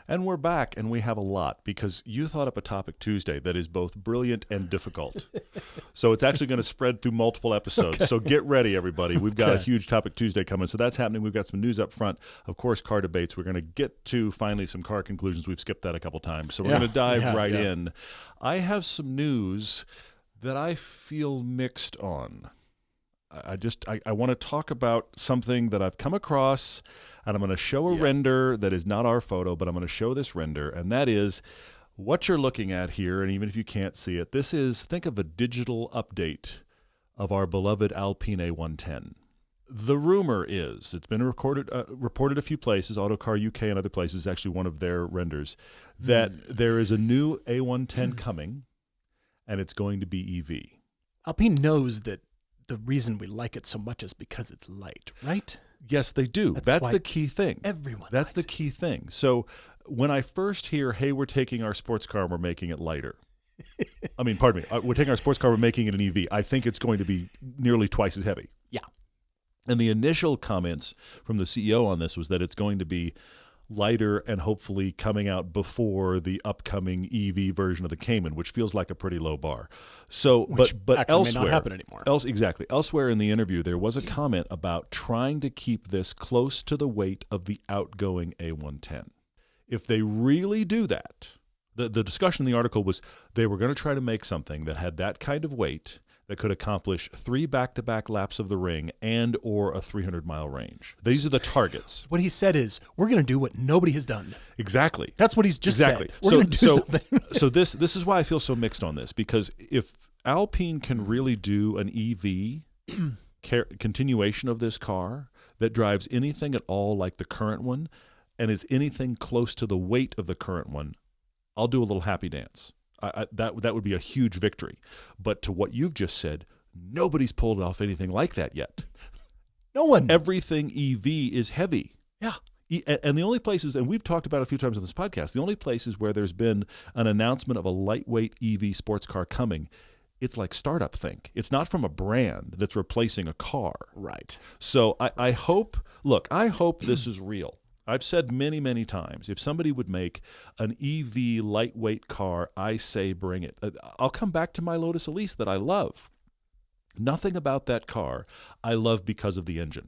And we're back, and we have a lot, because you thought up a topic Tuesday that is both brilliant and difficult. So it's actually going to spread through multiple episodes. Okay. So get ready, everybody. We've got a huge topic Tuesday coming. So that's happening. We've got some news up front. Of course, car debates. We're going to get to finally some car conclusions. We've skipped that a couple times. So we're going to dive in. I have some news that I feel mixed on. I want to talk about something that I've come across, and I'm going to show a render that is not our photo, but I'm going to show this render, and that is what you're looking at here. And even if you can't see it, this is, think of a digital update of our beloved Alpine A110. The rumor is, it's been reported a few places, Autocar UK and other places, actually one of their renders, that there is a new A110 coming, and it's going to be EV. Alpine knows that the reason we like it so much is because it's light, right? Yes, they do. That's the key thing. That's the key thing. So when I first hear, hey, we're taking our sports car and we're making it lighter. I mean, pardon me. We're taking our sports car, we're making it an EV. I think it's going to be nearly twice as heavy. Yeah. And the initial comments from the CEO on this was that it's going to be lighter and hopefully coming out before the upcoming EV version of the Cayman, which feels like a pretty low bar. So, but elsewhere, may not happen anymore. Elsewhere in the interview, there was a comment about trying to keep this close to the weight of the outgoing A110. If they really do that, the discussion in the article was they were going to try to make something that had that kind of weight that could accomplish 3 back-to-back laps of the ring and or a 300-mile range. These are the targets. What he said is, we're going to do what nobody has done. Exactly. That's what he's just said. We're going to do something. So this is why I feel so mixed on this, because if Alpine can really do an EV continuation of this car that drives anything at all like the current one and is anything close to the weight of the current one, I'll do a little happy dance. That would be a huge victory. But to what you've just said, nobody's pulled off anything like that yet. No one. Everything EV is heavy. Yeah. And the only places, and we've talked about it a few times on this podcast, the only places where there's been an announcement of a lightweight EV sports car coming, it's like startup think. It's not from a brand that's replacing a car. Right. So I hope this is real. I've said many, many times, if somebody would make an EV lightweight car, I say bring it. I'll come back to my Lotus Elise that I love. Nothing about that car I love because of the engine.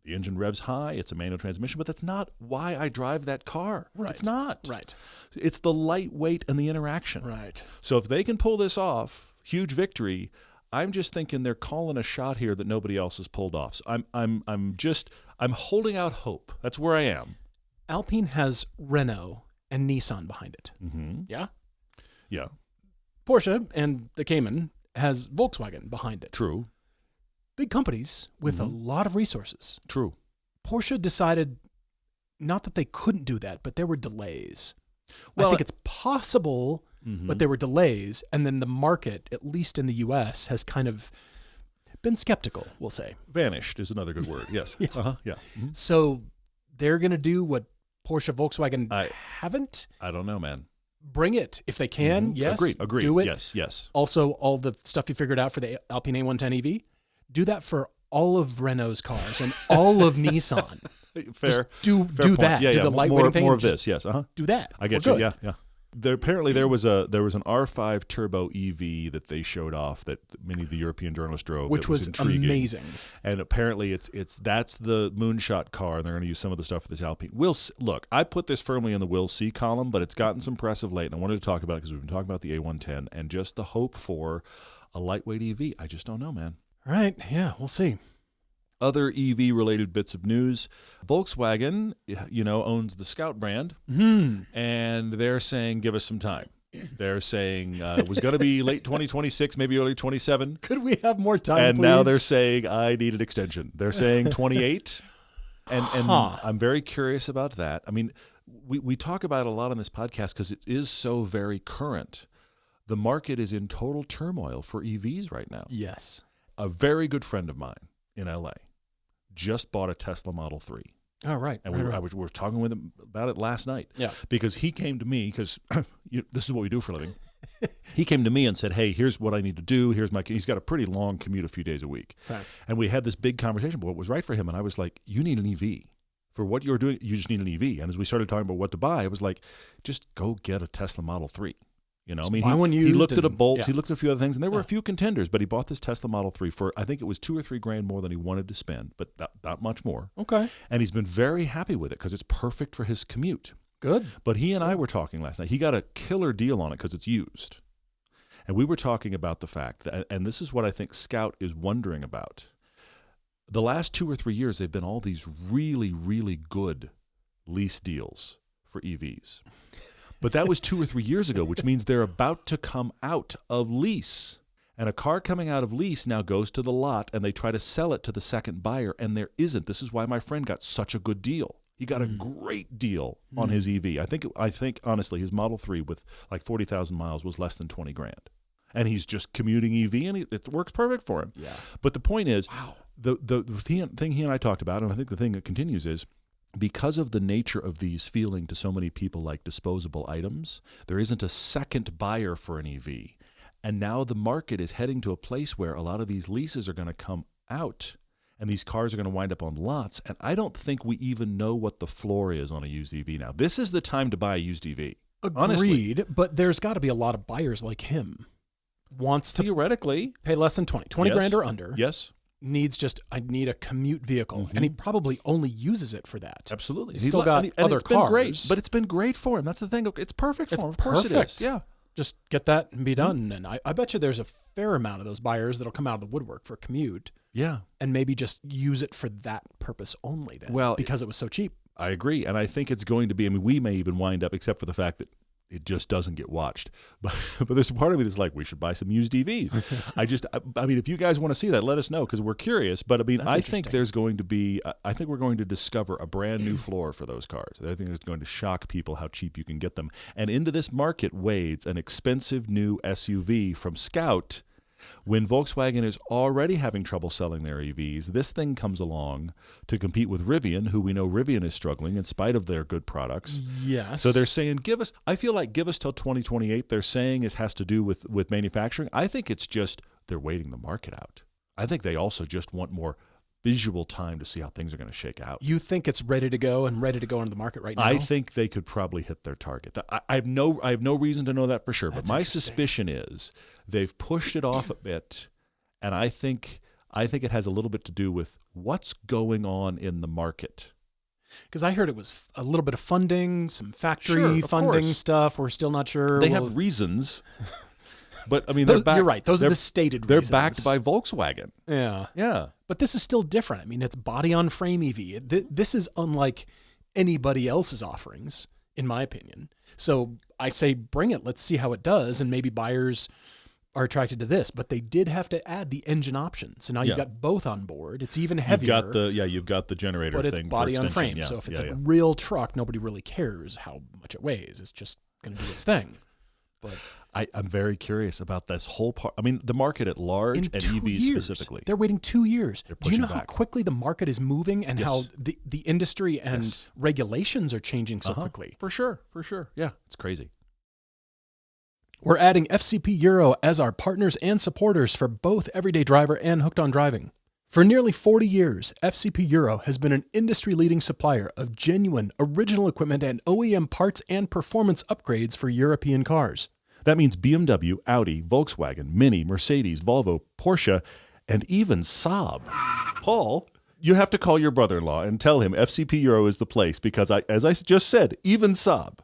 The engine revs high, it's a manual transmission, but that's not why I drive that car. Right. It's not. Right. It's the lightweight and the interaction. Right. So if they can pull this off, huge victory. I'm just thinking they're calling a shot here that nobody else has pulled off. So I'm holding out hope. That's where I am. Alpine has Renault and Nissan behind it. Mm-hmm. Yeah? Yeah. Porsche and the Cayman has Volkswagen behind it. True. Big companies with a lot of resources. True. Porsche decided not that they couldn't do that, but there were delays. Well, I think it's possible, but there were delays. And then the market, at least in the U.S., has kind of been skeptical, we'll say. Vanished is another good word. Yes. Yeah. Yeah. Mm-hmm. So they're going to do what Porsche, Volkswagen haven't. I don't know, man. Bring it if they can. Yes. Agreed. Do it. Yes. Also, all the stuff you figured out for the Alpine A110 EV, do that for all of Renault's cars and all of Nissan. Fair. Just do that. Yeah, do the lightweight thing. More of this. Yes. Do that. I get you. Yeah. Apparently there was an R5 turbo EV that they showed off that many of the European journalists drove, which was intriguing. Amazing. And apparently that's the moonshot car, and they're going to use some of the stuff for this Alpine. Look, I put this firmly in the we'll see column, but it's gotten some press of late, and I wanted to talk about it because we've been talking about the A110 and just the hope for a lightweight EV. I just don't know, man. All right. Yeah, we'll see. Other EV-related bits of news. Volkswagen, owns the Scout brand, and they're saying, give us some time. They're saying it was going to be late 2026, maybe early 27. Could we have more time, And please? now they're saying, I need an extension. They're saying 28. And I'm very curious about that. I mean, we talk about it a lot on this podcast because it is so very current. The market is in total turmoil for EVs right now. Yes. A very good friend of mine in LA just bought a Tesla Model 3. Oh, right. And we were talking with him about it last night. Yeah. Because he came to me, because this is what we do for a living. He came to me and said, hey, here's what I need to do. He's got a pretty long commute a few days a week. Right. And we had this big conversation about what was right for him. And I was like, you need an EV For what you're doing, you just need an EV. And as we started talking about what to buy, it was like, just go get a Tesla Model 3. You know, I mean, he looked at a Bolt, he looked at a few other things, and there were a few contenders, but he bought this Tesla Model 3 for, I think it was $2,000 or $3,000 more than he wanted to spend, but not much more. Okay. And he's been very happy with it because it's perfect for his commute. Good. But he and I were talking last night. He got a killer deal on it because it's used. And we were talking about the fact that, and this is what I think Scout is wondering about. The last 2 or 3 years, they've been all these really, really good lease deals for EVs. But that was 2 or 3 years ago, which means they're about to come out of lease. And a car coming out of lease now goes to the lot, and they try to sell it to the second buyer, and there isn't. This is why my friend got such a good deal. He got a great deal on his EV. I think honestly, his Model 3 with like 40,000 miles was less than $20,000. And he's just commuting EV, and it works perfect for him. Yeah. But the point is, the thing he and I talked about, and I think the thing that continues is, because of the nature of these feeling to so many people like disposable items, there isn't a second buyer for an EV. And now the market is heading to a place where a lot of these leases are going to come out, and these cars are going to wind up on lots. And I don't think we even know what the floor is on a used EV now. This is the time to buy a used EV. Agreed, honestly. But there's got to be a lot of buyers like him. Wants to theoretically pay less than 20 grand or under. Yes. I need a commute vehicle. And he probably only uses it for that. Absolutely. He's still got other it's cars. Been great, but it's been great for him. That's the thing. It's perfect for him. Of course it is. Yeah. Just get that and be done. And I bet you there's a fair amount of those buyers that'll come out of the woodwork for commute. Yeah. And maybe just use it for that purpose only then. Well, because it was so cheap. I agree. And I think it's going to be, we may even wind up, except for the fact that it just doesn't get watched. But there's a part of me that's like, we should buy some used EVs. I mean, if you guys want to see that, let us know because we're curious. But I think there's going to be, I think we're going to discover a brand new floor for those cars. I think it's going to shock people how cheap you can get them. And into this market wades an expensive new SUV from Scout. When Volkswagen is already having trouble selling their EVs, this thing comes along to compete with Rivian, who we know Rivian is struggling in spite of their good products. Yes. So they're saying, give us till 2028. They're saying it has to do with manufacturing. I think it's just they're waiting the market out. I think they also just want more visual time to see how things are going to shake out. You think it's ready to go into the market right now? I think they could probably hit their target. I have no reason to know that for sure, but my suspicion is they've pushed it off a bit, and I think it has a little bit to do with what's going on in the market. Because I heard it was a little bit of funding, some factory funding stuff. We're still not sure. They have reasons. But I mean, they're backed. You're right. Those are the stated reasons. They're backed by Volkswagen. Yeah. Yeah. But this is still different. I mean, it's body on frame EV. This is unlike anybody else's offerings, in my opinion. So I say, bring it. Let's see how it does. And maybe buyers are attracted to this. But they did have to add the engine option. So now you've got both on board. It's even heavier. You've got the generator thing. But it's body on frame. Yeah. So if it's a real truck, nobody really cares how much it weighs. It's just going to do its thing. But I'm very curious about this whole part. I mean, the market at large and EVs specifically. They're waiting 2 years. Do you know how back. quickly the market is moving and how the industry and regulations are changing so quickly? For sure. Yeah, it's crazy. We're adding FCP Euro as our partners and supporters for both Everyday Driver and Hooked on Driving. For nearly 40 years, FCP Euro has been an industry-leading supplier of genuine, original equipment and OEM parts and performance upgrades for European cars. That means BMW, Audi, Volkswagen, Mini, Mercedes, Volvo, Porsche, and even Saab. Paul, you have to call your brother-in-law and tell him FCP Euro is the place because, as I just said, even Saab.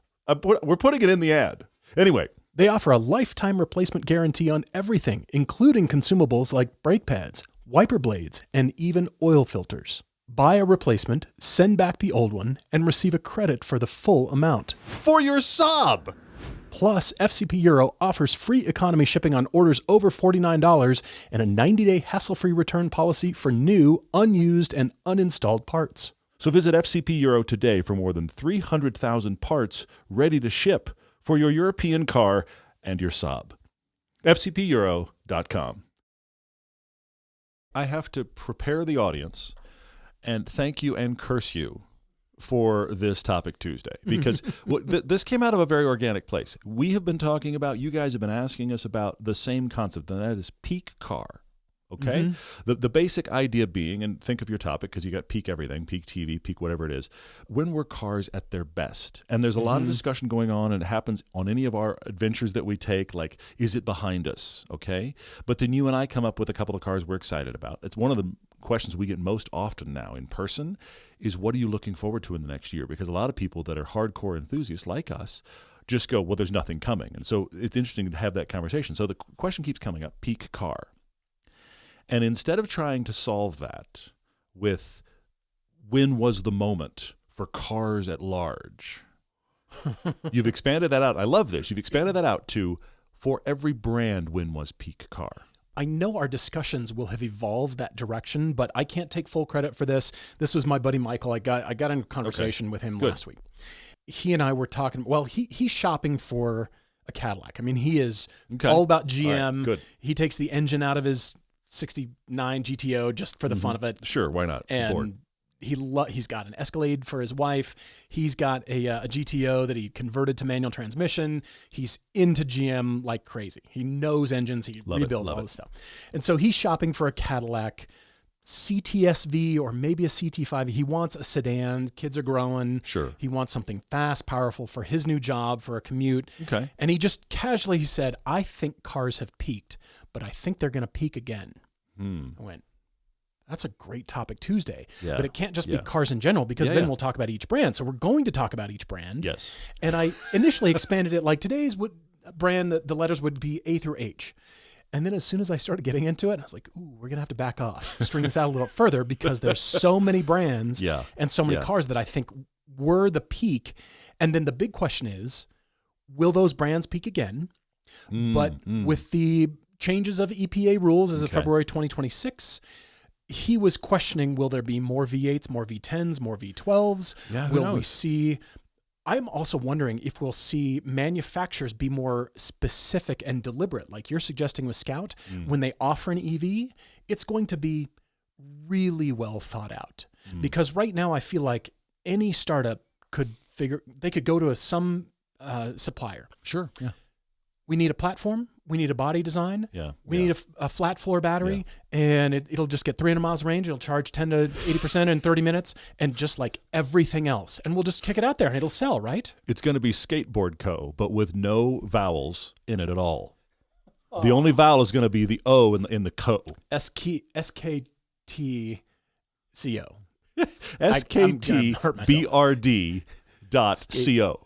We're putting it in the ad. Anyway. They offer a lifetime replacement guarantee on everything, including consumables like brake pads, wiper blades, and even oil filters. Buy a replacement, send back the old one, and receive a credit for the full amount. For your Saab! Plus, FCP Euro offers free economy shipping on orders over $49 and a 90-day hassle-free return policy for new, unused, and uninstalled parts. So visit FCP Euro today for more than 300,000 parts ready to ship for your European car and your Saab. FCPEuro.com. I have to prepare the audience and thank you and curse you for this Topic Tuesday because this came out of a very organic place. We have been talking about, you guys have been asking us about the same concept, and that is peak car. Okay, the basic idea being, and think of your topic because you got peak everything, peak TV, peak whatever it is. When were cars at their best? And there's a lot of discussion going on, and it happens on any of our adventures that we take. Like, is it behind us? Okay, but then you and I come up with a couple of cars we're excited about. It's one of the questions we get most often now in person is, what are you looking forward to in the next year? Because a lot of people that are hardcore enthusiasts like us just go, well, there's nothing coming. And so it's interesting to have that conversation. So the question keeps coming up, peak car. And instead of trying to solve that with when was the moment for cars at large, you've expanded that out. I love this. You've expanded that out to, for every brand, when was peak car? I know our discussions will have evolved that direction, but I can't take full credit for this. This was my buddy Michael. I got in a conversation with him last week. He and I were talking. Well, he's shopping for a Cadillac. I mean, he is all about GM. All right, good. He takes the engine out of his 69 GTO just for the fun of it. Sure, why not? And he's got an Escalade for his wife. He's got a GTO that he converted to manual transmission. He's into GM like crazy. He knows engines. He rebuilds all this stuff. And so he's shopping for a Cadillac CTSV or maybe a CT5. He wants a sedan. Kids are growing. Sure. He wants something fast, powerful for his new job, for a commute. Okay. And he just casually said, I think cars have peaked, but I think they're going to peak again. I went, that's a great topic Tuesday. Yeah. But it can't just be cars in general, because then we'll talk about each brand. So we're going to talk about each brand. Yes. And I initially expanded it like today's brand, the letters would be A through H. And then as soon as I started getting into it, I was like, ooh, we're going to have to back off, string this out a little further, because there's so many brands and so many cars that I think were the peak. And then the big question is, will those brands peak again? But with the changes of EPA rules as of February 2026, he was questioning, will there be more V8s, more V10s, more V12s? Yeah, will we see... I'm also wondering if we'll see manufacturers be more specific and deliberate, like you're suggesting with Scout. When they offer an EV, it's going to be really well thought out. Because right now I feel like any startup could go to some supplier. Sure. Yeah. We need a platform. We need a body design. Yeah. We need a flat floor battery, and it'll just get 300 miles range. It'll charge 10 to 80% in 30 minutes, and just like everything else. And we'll just kick it out there, and it'll sell, right? It's going to be Skateboard Co., but with no vowels in it at all. The only vowel is going to be the O in the co. SKTCO. SKTBRD.co.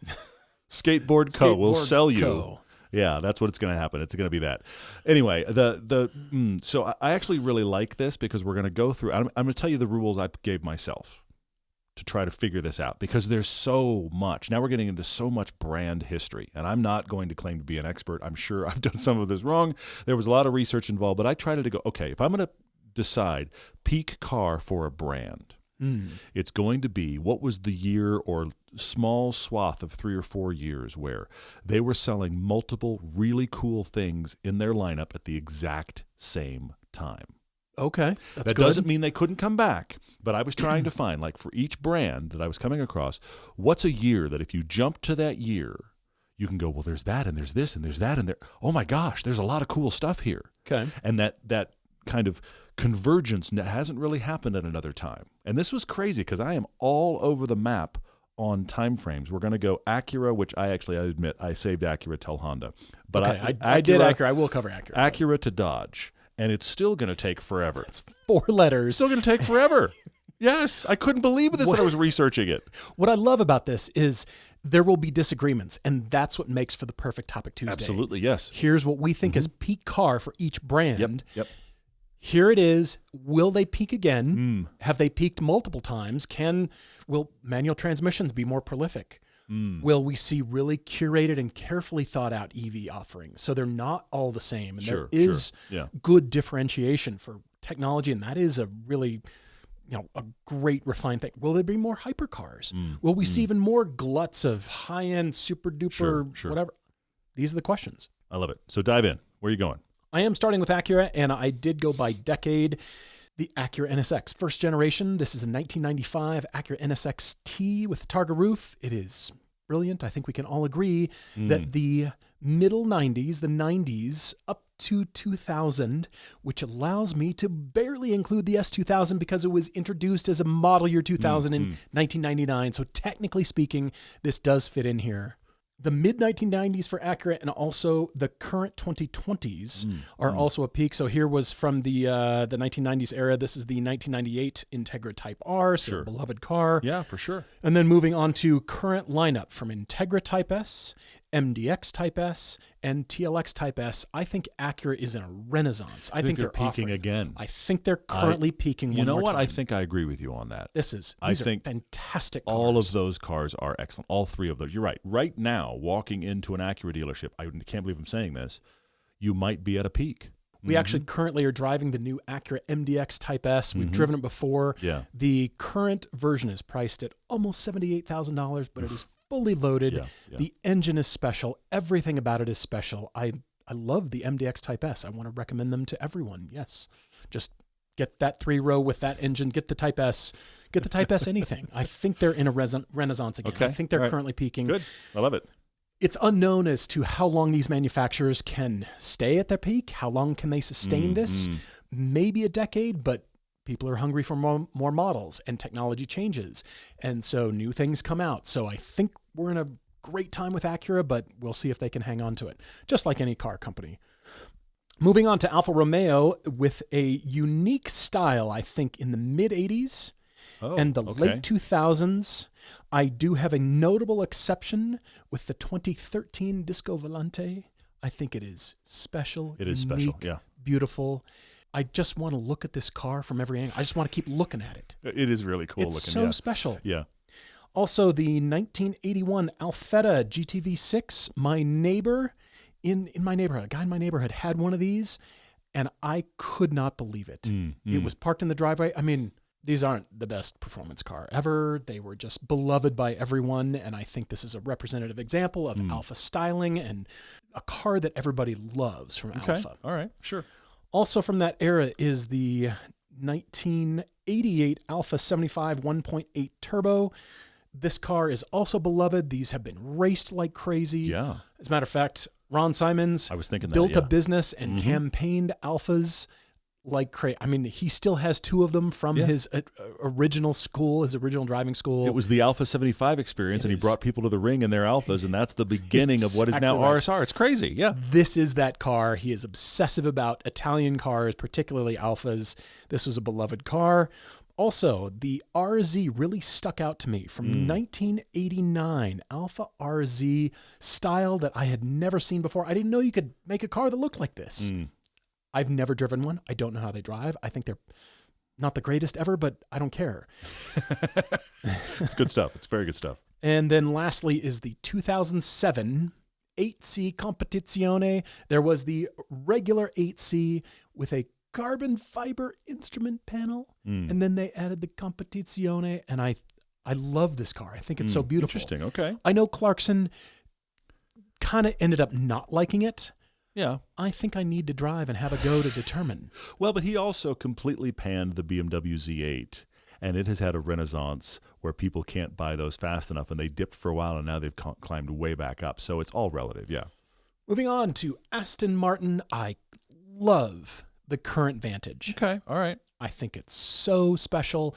Skateboard Co. will sell you. Co. Yeah, that's what it's going to happen. It's going to be that. Anyway, so I actually really like this, because we're going to go through. I'm going to tell you the rules I gave myself to try to figure this out, because there's so much. Now we're getting into so much brand history, and I'm not going to claim to be an expert. I'm sure I've done some of this wrong. There was a lot of research involved, but I tried to go, okay, if I'm going to decide peak car for a brand, it's going to be, what was the year or small swath of 3 or 4 years where they were selling multiple really cool things in their lineup at the exact same time. Okay. That doesn't mean they couldn't come back, but I was trying to find, like, for each brand that I was coming across, what's a year that if you jump to that year, you can go, well, there's that, and there's this, and there's that, and there. Oh my gosh, there's a lot of cool stuff here. Okay. And that kind of convergence hasn't really happened at another time. And this was crazy, because I am all over the map on time frames. We're going to go Acura, which I admit I saved Acura till Honda. But okay, I did Acura. I will cover Acura. Acura to Dodge. And it's still going to take forever. It's 4 letters. It's still going to take forever. Yes, I couldn't believe this when I was researching it. What I love about this is there will be disagreements, and that's what makes for the perfect Topic Tuesday. Absolutely, yes. Here's what we think is peak car for each brand. Yep. Here it is. Will they peak again? Have they peaked multiple times? Will manual transmissions be more prolific? Will we see really curated and carefully thought out EV offerings? So they're not all the same. And there is good differentiation for technology, and that is a really, a great refined thing. Will there be more hypercars? Will we see even more gluts of high-end, super duper, whatever? These are the questions. I love it. So dive in. Where are you going? I am starting with Acura, and I did go by decade. The Acura NSX, first generation. This is a 1995 Acura NSX T with the Targa roof. It is brilliant. I think we can all agree that the middle 90s, the 90s, up to 2000, which allows me to barely include the S2000 because it was introduced as a model year 2000 in 1999. So technically speaking, this does fit in here. The mid-1990s for Acura and also the current 2020s are also a peak. So here was from the 1990s era. This is the 1998 Integra Type R, so a beloved car. Yeah, for sure. And then moving on to current lineup from Integra Type S, MDX Type S, and TLX Type S. I think Acura is in a renaissance. I think they're peaking again. I think they're currently peaking. You know one more what? time. I think I agree with you on that. These I are think fantastic cars. all of those cars are excellent. All three of those. You're right. Right now, walking into an Acura dealership, I can't believe I'm saying this, you might be at a peak. We actually currently are driving the new Acura MDX Type S. We've driven it before. Yeah. The current version is priced at almost $78,000, but it is fully loaded. Yeah. The engine is special. Everything about it is special. I love the MDX Type S. I want to recommend them to everyone. Yes. Just get that 3-row with that engine. Get the Type S. Get the Type S anything. I think they're in a renaissance again. Okay. I think they're currently peaking. Good. I love it. It's unknown as to how long these manufacturers can stay at their peak. How long can they sustain this? Maybe a decade, but people are hungry for more models and technology changes. And so new things come out. So I think we're in a great time with Acura, but we'll see if they can hang on to it, just like any car company. Moving on to Alfa Romeo with a unique style, I think, in the mid-'80s and the late 2000s. I do have a notable exception with the 2013 Disco Volante. I think it is special. It is unique, special, yeah. Beautiful. I just want to look at this car from every angle. I just want to keep looking at it. It is really cool looking. It's so special. Yeah. Also, the 1981 Alfetta GTV6. My neighbor in my neighborhood, a guy in my neighborhood had one of these, and I could not believe it. It was parked in the driveway. I mean, these aren't the best performance car ever. They were just beloved by everyone, and I think this is a representative example of Alfa styling and a car that everybody loves from Alfa. All right, sure. Also from that era is the 1988 Alfa 75 1.8 Turbo. This car is also beloved. These have been raced like crazy. Yeah. As a matter of fact, Ron Simons built a business and campaigned Alfas like crazy. I mean, he still has 2 of them from his original school, his original driving school. It was the Alfa 75 experience, and he brought people to the ring in their Alfas, and that's the beginning of what is now RSR. It's crazy, yeah. This is that car. He is obsessive about Italian cars, particularly Alfas. This was a beloved car. Also, the RZ really stuck out to me from 1989. Alfa RZ style that I had never seen before. I didn't know you could make a car that looked like this. I've never driven one. I don't know how they drive. I think they're not the greatest ever, but I don't care. It's good stuff. It's very good stuff. And then lastly is the 2007 8C Competizione. There was the regular 8C with a carbon fiber instrument panel, and then they added the Competizione, and I love this car. I think it's so beautiful. Interesting, okay. I know Clarkson kind of ended up not liking it. Yeah. I think I need to drive and have a go to determine. Well, but he also completely panned the BMW Z8, and it has had a renaissance where people can't buy those fast enough, and they dipped for a while, and now they've climbed way back up. So it's all relative, yeah. Moving on to Aston Martin. I love the current Vantage. Okay, all right. I think it's so special.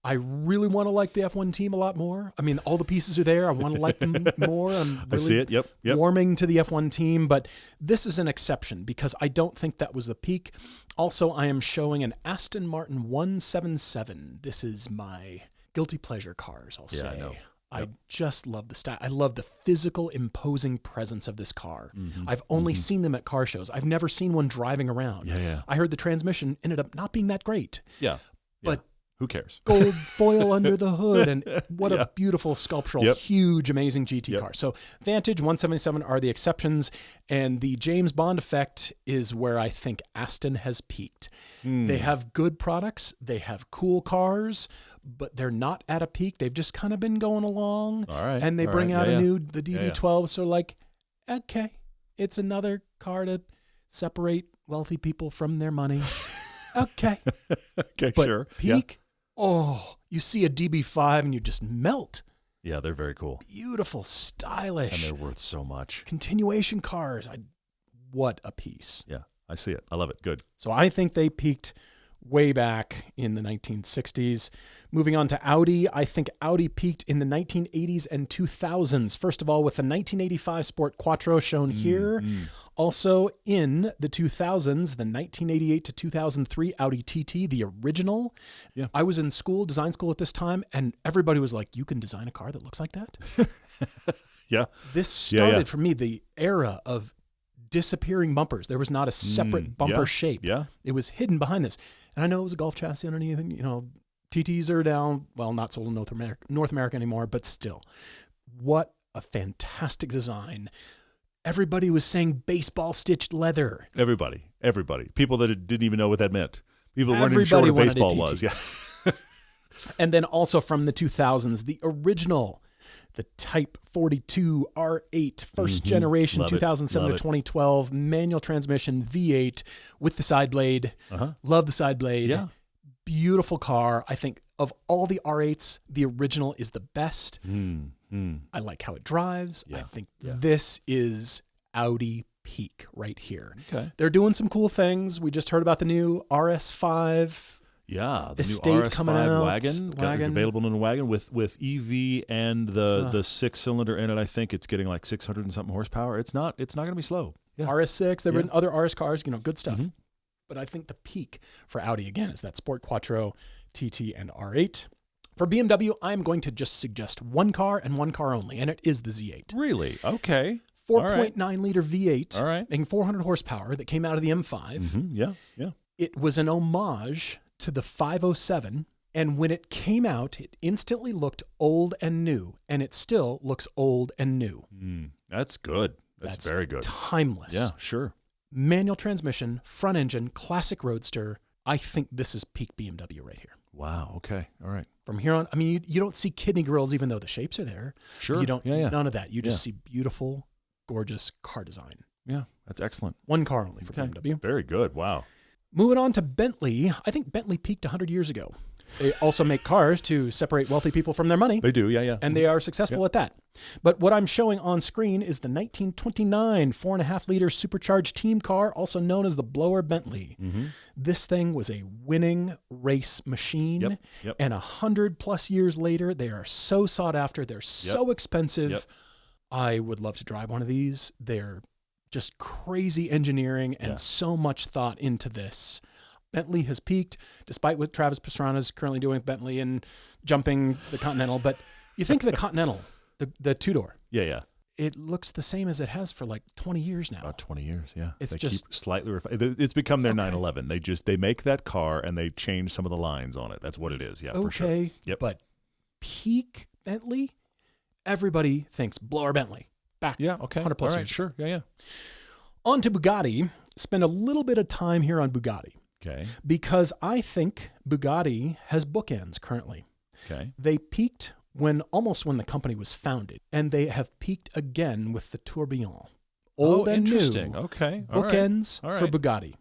I really want to like the F1 team a lot more. I mean, all the pieces are there. I want to like them more. I'm really I see it. Yep. warming to the F1 team, but this is an exception because I don't think that was the peak. Also, I am showing an Aston Martin 177. This is my guilty pleasure cars, I'll say. I know. I just love the style. I love the physical, imposing presence of this car. I've only seen them at car shows. I've never seen one driving around. Yeah. I heard the transmission ended up not being that great. Yeah. But who cares? Gold foil under the hood, and what a beautiful sculptural, huge, amazing GT car. So Vantage 177 are the exceptions, and the James Bond effect is where I think Aston has peaked. They have good products, they have cool cars, but they're not at a peak. They've just kind of been going along, and they bring out the DB12, so like, okay, it's another car to separate wealthy people from their money. Okay. Okay, but sure. Peak, oh, you see a DB5 and you just melt. Yeah, they're very cool. Beautiful, stylish. And they're worth so much. Continuation cars. I what a piece. Yeah, I see it. I love it. Good. So I think they peaked way back in the 1960s. Moving on to Audi, I think Audi peaked in the 1980s and 2000s. First of all, with the 1985 Sport Quattro shown here. Also in the 2000s, the 1988 to 2003 Audi TT, the original. Yeah. I was in school, design school at this time, and everybody was like, you can design a car that looks like that? Yeah. This started for me the era of disappearing bumpers. There was not a separate bumper shape. Yeah. It was hidden behind this. And I know it was a Golf chassis underneath, and, you know, TTs are down, well, not sold in North America anymore, but still. What a fantastic design. Everybody was saying baseball stitched leather. Everybody. People that didn't even know what that meant. People weren't even sure what a baseball was. Yeah. And then also from the 2000s, the original, the Type 42 R8, first generation, 2007 to 2012, manual transmission, V8 with the side blade. Love the side blade. Yeah. Beautiful car. I think of all the R8s, the original is the best. I like how it drives. Yeah. I think this is Audi peak right here. Okay. They're doing some cool things. We just heard about the new RS5. Yeah, the Estate new RS5 coming out. wagon. Available in a wagon with EV and the 6-cylinder in it. I think it's getting like 600 and something horsepower. It's not going to be slow. Yeah. RS6. There have been other RS cars. You know, good stuff. But I think the peak for Audi again is that Sport Quattro, TT, and R8. For BMW, I'm going to just suggest one car and one car only, and it is the Z8. Really? Okay. 4.9 liter V8, All right. making 400 horsepower that came out of the M5. Yeah. It was an homage to the 507, and when it came out, it instantly looked old and new, and it still looks old and new. That's good. That's very good. Timeless. Yeah, sure. Manual transmission, front engine, classic roadster. I think this is peak BMW right here. Wow. Okay. All right. From here on, I mean, you don't see kidney grills, even though the shapes are there. Sure. You don't, Yeah. none of that. You just see beautiful, gorgeous car design. Yeah, that's excellent. One car only for BMW. Very good. Wow. Moving on to Bentley. I think Bentley peaked 100 years ago. They also make cars to separate wealthy people from their money. They do. Yeah. And they are successful at that. But what I'm showing on screen is the 1929 4.5 liter supercharged team car, also known as the Blower Bentley. This thing was a winning race machine. And 100+ years later, they are so sought after. They're so expensive. I would love to drive one of these. They're just crazy engineering and so much thought into this. Bentley has peaked, despite what Travis Pastrana is currently doing with Bentley and jumping the Continental. But you think of the Continental, the two-door. Yeah. It looks the same as it has for like 20 years now. About 20 years, yeah. It's they just keep slightly it's become their 911. They make that car and they change some of the lines on it. That's what it is. Yeah, for sure. Okay. But peak Bentley, everybody thinks Blower Bentley. Back 100+ All right, years. sure. Yeah. On to Bugatti. Spend a little bit of time here on Bugatti. Okay. Because I think Bugatti has bookends currently. Okay. They peaked almost when the company was founded, and they have peaked again with the Tourbillon. Old and interesting. new. Okay. All bookends right. for Bugatti.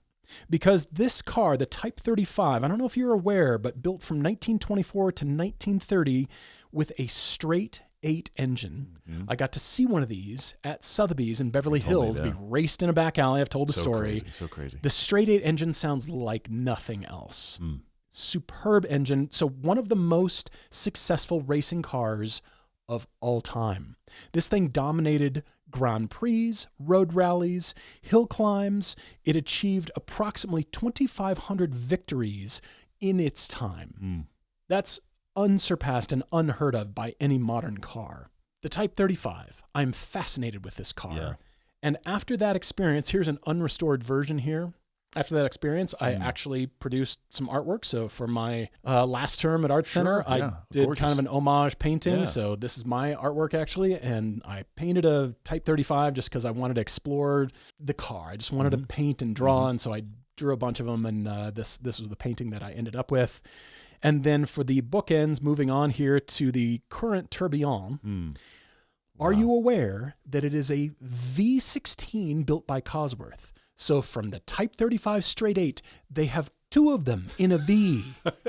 Because this car, the Type 35, I don't know if you're aware, but built from 1924 to 1930 with a straight 8 engine. I got to see one of these at Sotheby's in Beverly Hills, be raced in a back alley. I've told the story. So crazy. The straight 8 engine sounds like nothing else. Superb engine. So one of the most successful racing cars of all time. This thing dominated Grand Prix, road rallies, hill climbs. It achieved approximately 2,500 victories in its time. That's unsurpassed and unheard of by any modern car. The Type 35, I'm fascinated with this car. Yeah. And after that experience, here's an unrestored version here. After that experience, I actually produced some artwork. So for my last term at Art Center, I did kind of an homage painting. So this is my artwork actually. And I painted a Type 35 just because I wanted to explore the car. I just wanted to paint and draw. And so I drew a bunch of them. And this was the painting that I ended up with. And then for the bookends, moving on here to the current Tourbillon, are you aware that it is a V16 built by Cosworth? So from the Type 35 straight 8, they have 2 of them in a V.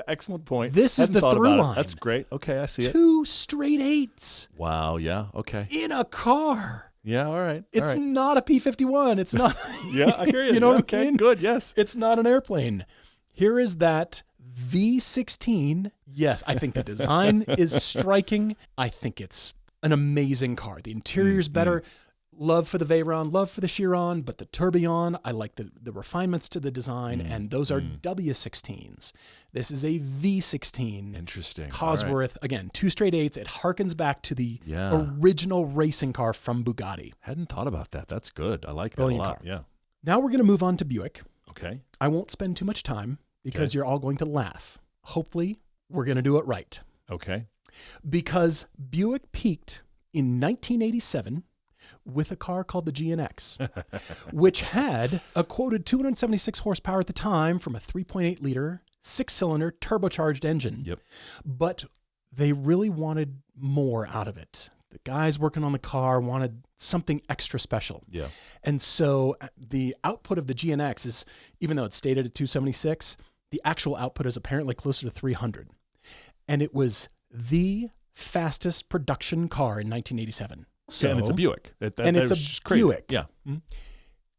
Excellent point. This is the through line. That's great. Okay, I see it. 2 straight 8s. Wow, yeah, okay. In a car. Yeah, all right. It's all right. not a P-51. It's not. Yeah, I hear you. You know what okay, I mean? good, yes. It's not an airplane. Here is that V16. Yes, I think the design is striking. I think it's an amazing car. The interior's better. Love for the Veyron, love for the Chiron, but the Tourbillon, I like the refinements to the design, and those are W16s. This is a V16. Interesting. Cosworth, again, 2 straight 8s. It harkens back to the Yeah. original racing car from Bugatti. Hadn't thought about that. That's good. I like that Brilliant a lot. car. Yeah. Now we're going to move on to Buick. Okay. I won't spend too much time because Okay. you're all going to laugh. Hopefully, we're going to do it right. Okay. Because Buick peaked in 1987 with a car called the GNX, which had a quoted 276 horsepower at the time from a 3.8 liter, 6-cylinder turbocharged engine. Yep. But they really wanted more out of it. The guys working on the car wanted something extra special. Yeah. And so the output of the GNX is, even though it's stated at 276, the actual output is apparently closer to 300. And it was the fastest production car in 1987. So, and it's a Buick. and it's just a crazy. Buick. Yeah.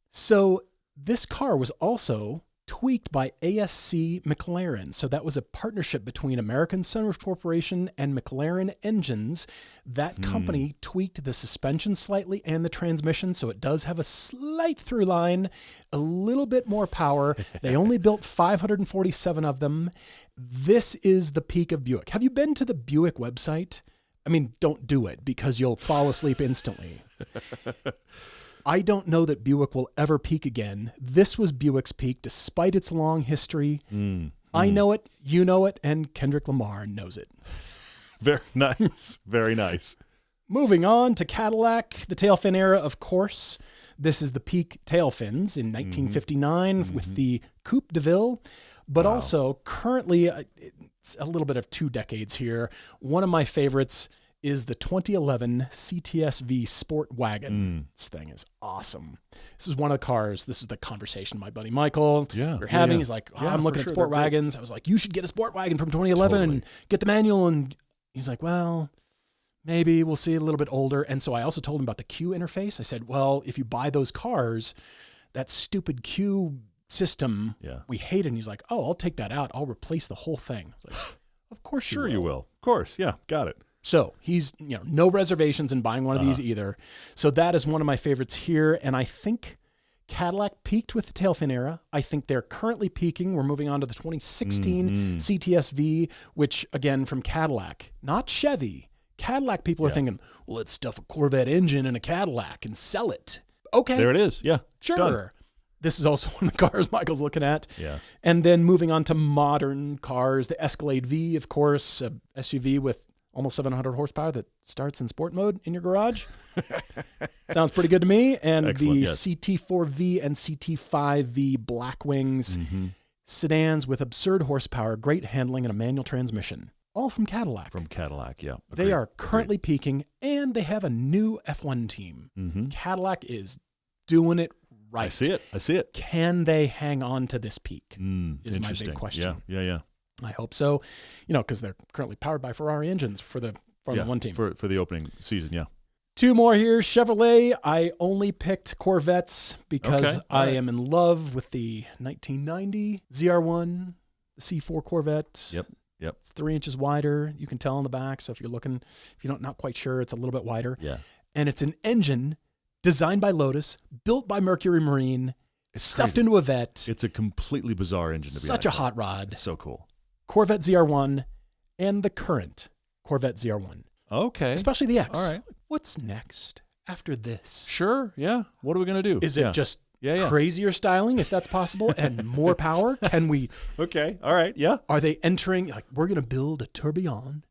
So this car was also tweaked by ASC McLaren. So that was a partnership between American Sunroof Corporation and McLaren Engines. That company tweaked the suspension slightly and the transmission. So it does have a slight through line, a little bit more power. They only built 547 of them. This is the peak of Buick. Have you been to the Buick website? I mean, don't do it because you'll fall asleep instantly. I don't know that Buick will ever peak again. This was Buick's peak despite its long history. I know it, you know it, and Kendrick Lamar knows it. Very nice. Very nice. Moving on to Cadillac, the tail fin era, of course. This is the peak tail fins in 1959 with the Coupe de Ville. But also, currently, it's a little bit of 2 decades here. One of my favorites is the 2011 CTS-V Sport Wagon. This thing is awesome. This is one of the cars. This is the conversation my buddy Michael we're having. He's like, I'm looking at sport wagons. I was like, you should get a sport wagon from 2011 and get the manual. And he's like, well, maybe we'll see a little bit older. And so I also told him about the Q interface. I said, well, if you buy those cars, that stupid Q system, we hate it. And he's like, oh, I'll take that out. I'll replace the whole thing. I was like, of course Sure you will. Of course. Yeah. Got it. So he's, no reservations in buying one of these either. So that is one of my favorites here. And I think Cadillac peaked with the tail fin era. I think they're currently peaking. We're moving on to the 2016 CTS-V, which again, from Cadillac, not Chevy. Cadillac people are thinking, well, let's stuff a Corvette engine in a Cadillac and sell it. Okay. There it is. Yeah. Sure. Done. This is also one of the cars Michael's looking at. Yeah. And then moving on to modern cars, the Escalade V, of course, a SUV with almost 700 horsepower that starts in sport mode in your garage. Sounds pretty good to me. And Excellent, the yes. CT4V and CT5V Blackwings sedans with absurd horsepower, great handling, and a manual transmission. All from Cadillac. From Cadillac, yeah. They Agreed. are currently peaking, and they have a new F1 team. Cadillac is doing it right. I see it. Can they hang on to this peak? Is my Interesting. big question. Yeah. I hope so. Because they're currently powered by Ferrari engines for the Formula One team. For the opening season, yeah. 2 more here. Chevrolet. I only picked Corvettes because I am in love with the 1990 ZR1, the C4 Corvette. Yep. It's 3 inches wider. You can tell on the back. So if you're not quite sure, it's a little bit wider. Yeah. And it's an engine designed by Lotus, built by Mercury Marine, stuffed into a vet. It's a completely bizarre engine to be Such a hot rod. It's so cool. Corvette ZR1 and the current Corvette ZR1. Okay. Especially the X. All right. What's next after this? Sure. Yeah. What are we going to do? Is it just Yeah. crazier styling, if that's possible, and more power? Can we? Okay. All right. Yeah. Are they entering, like, we're going to build a Tourbillon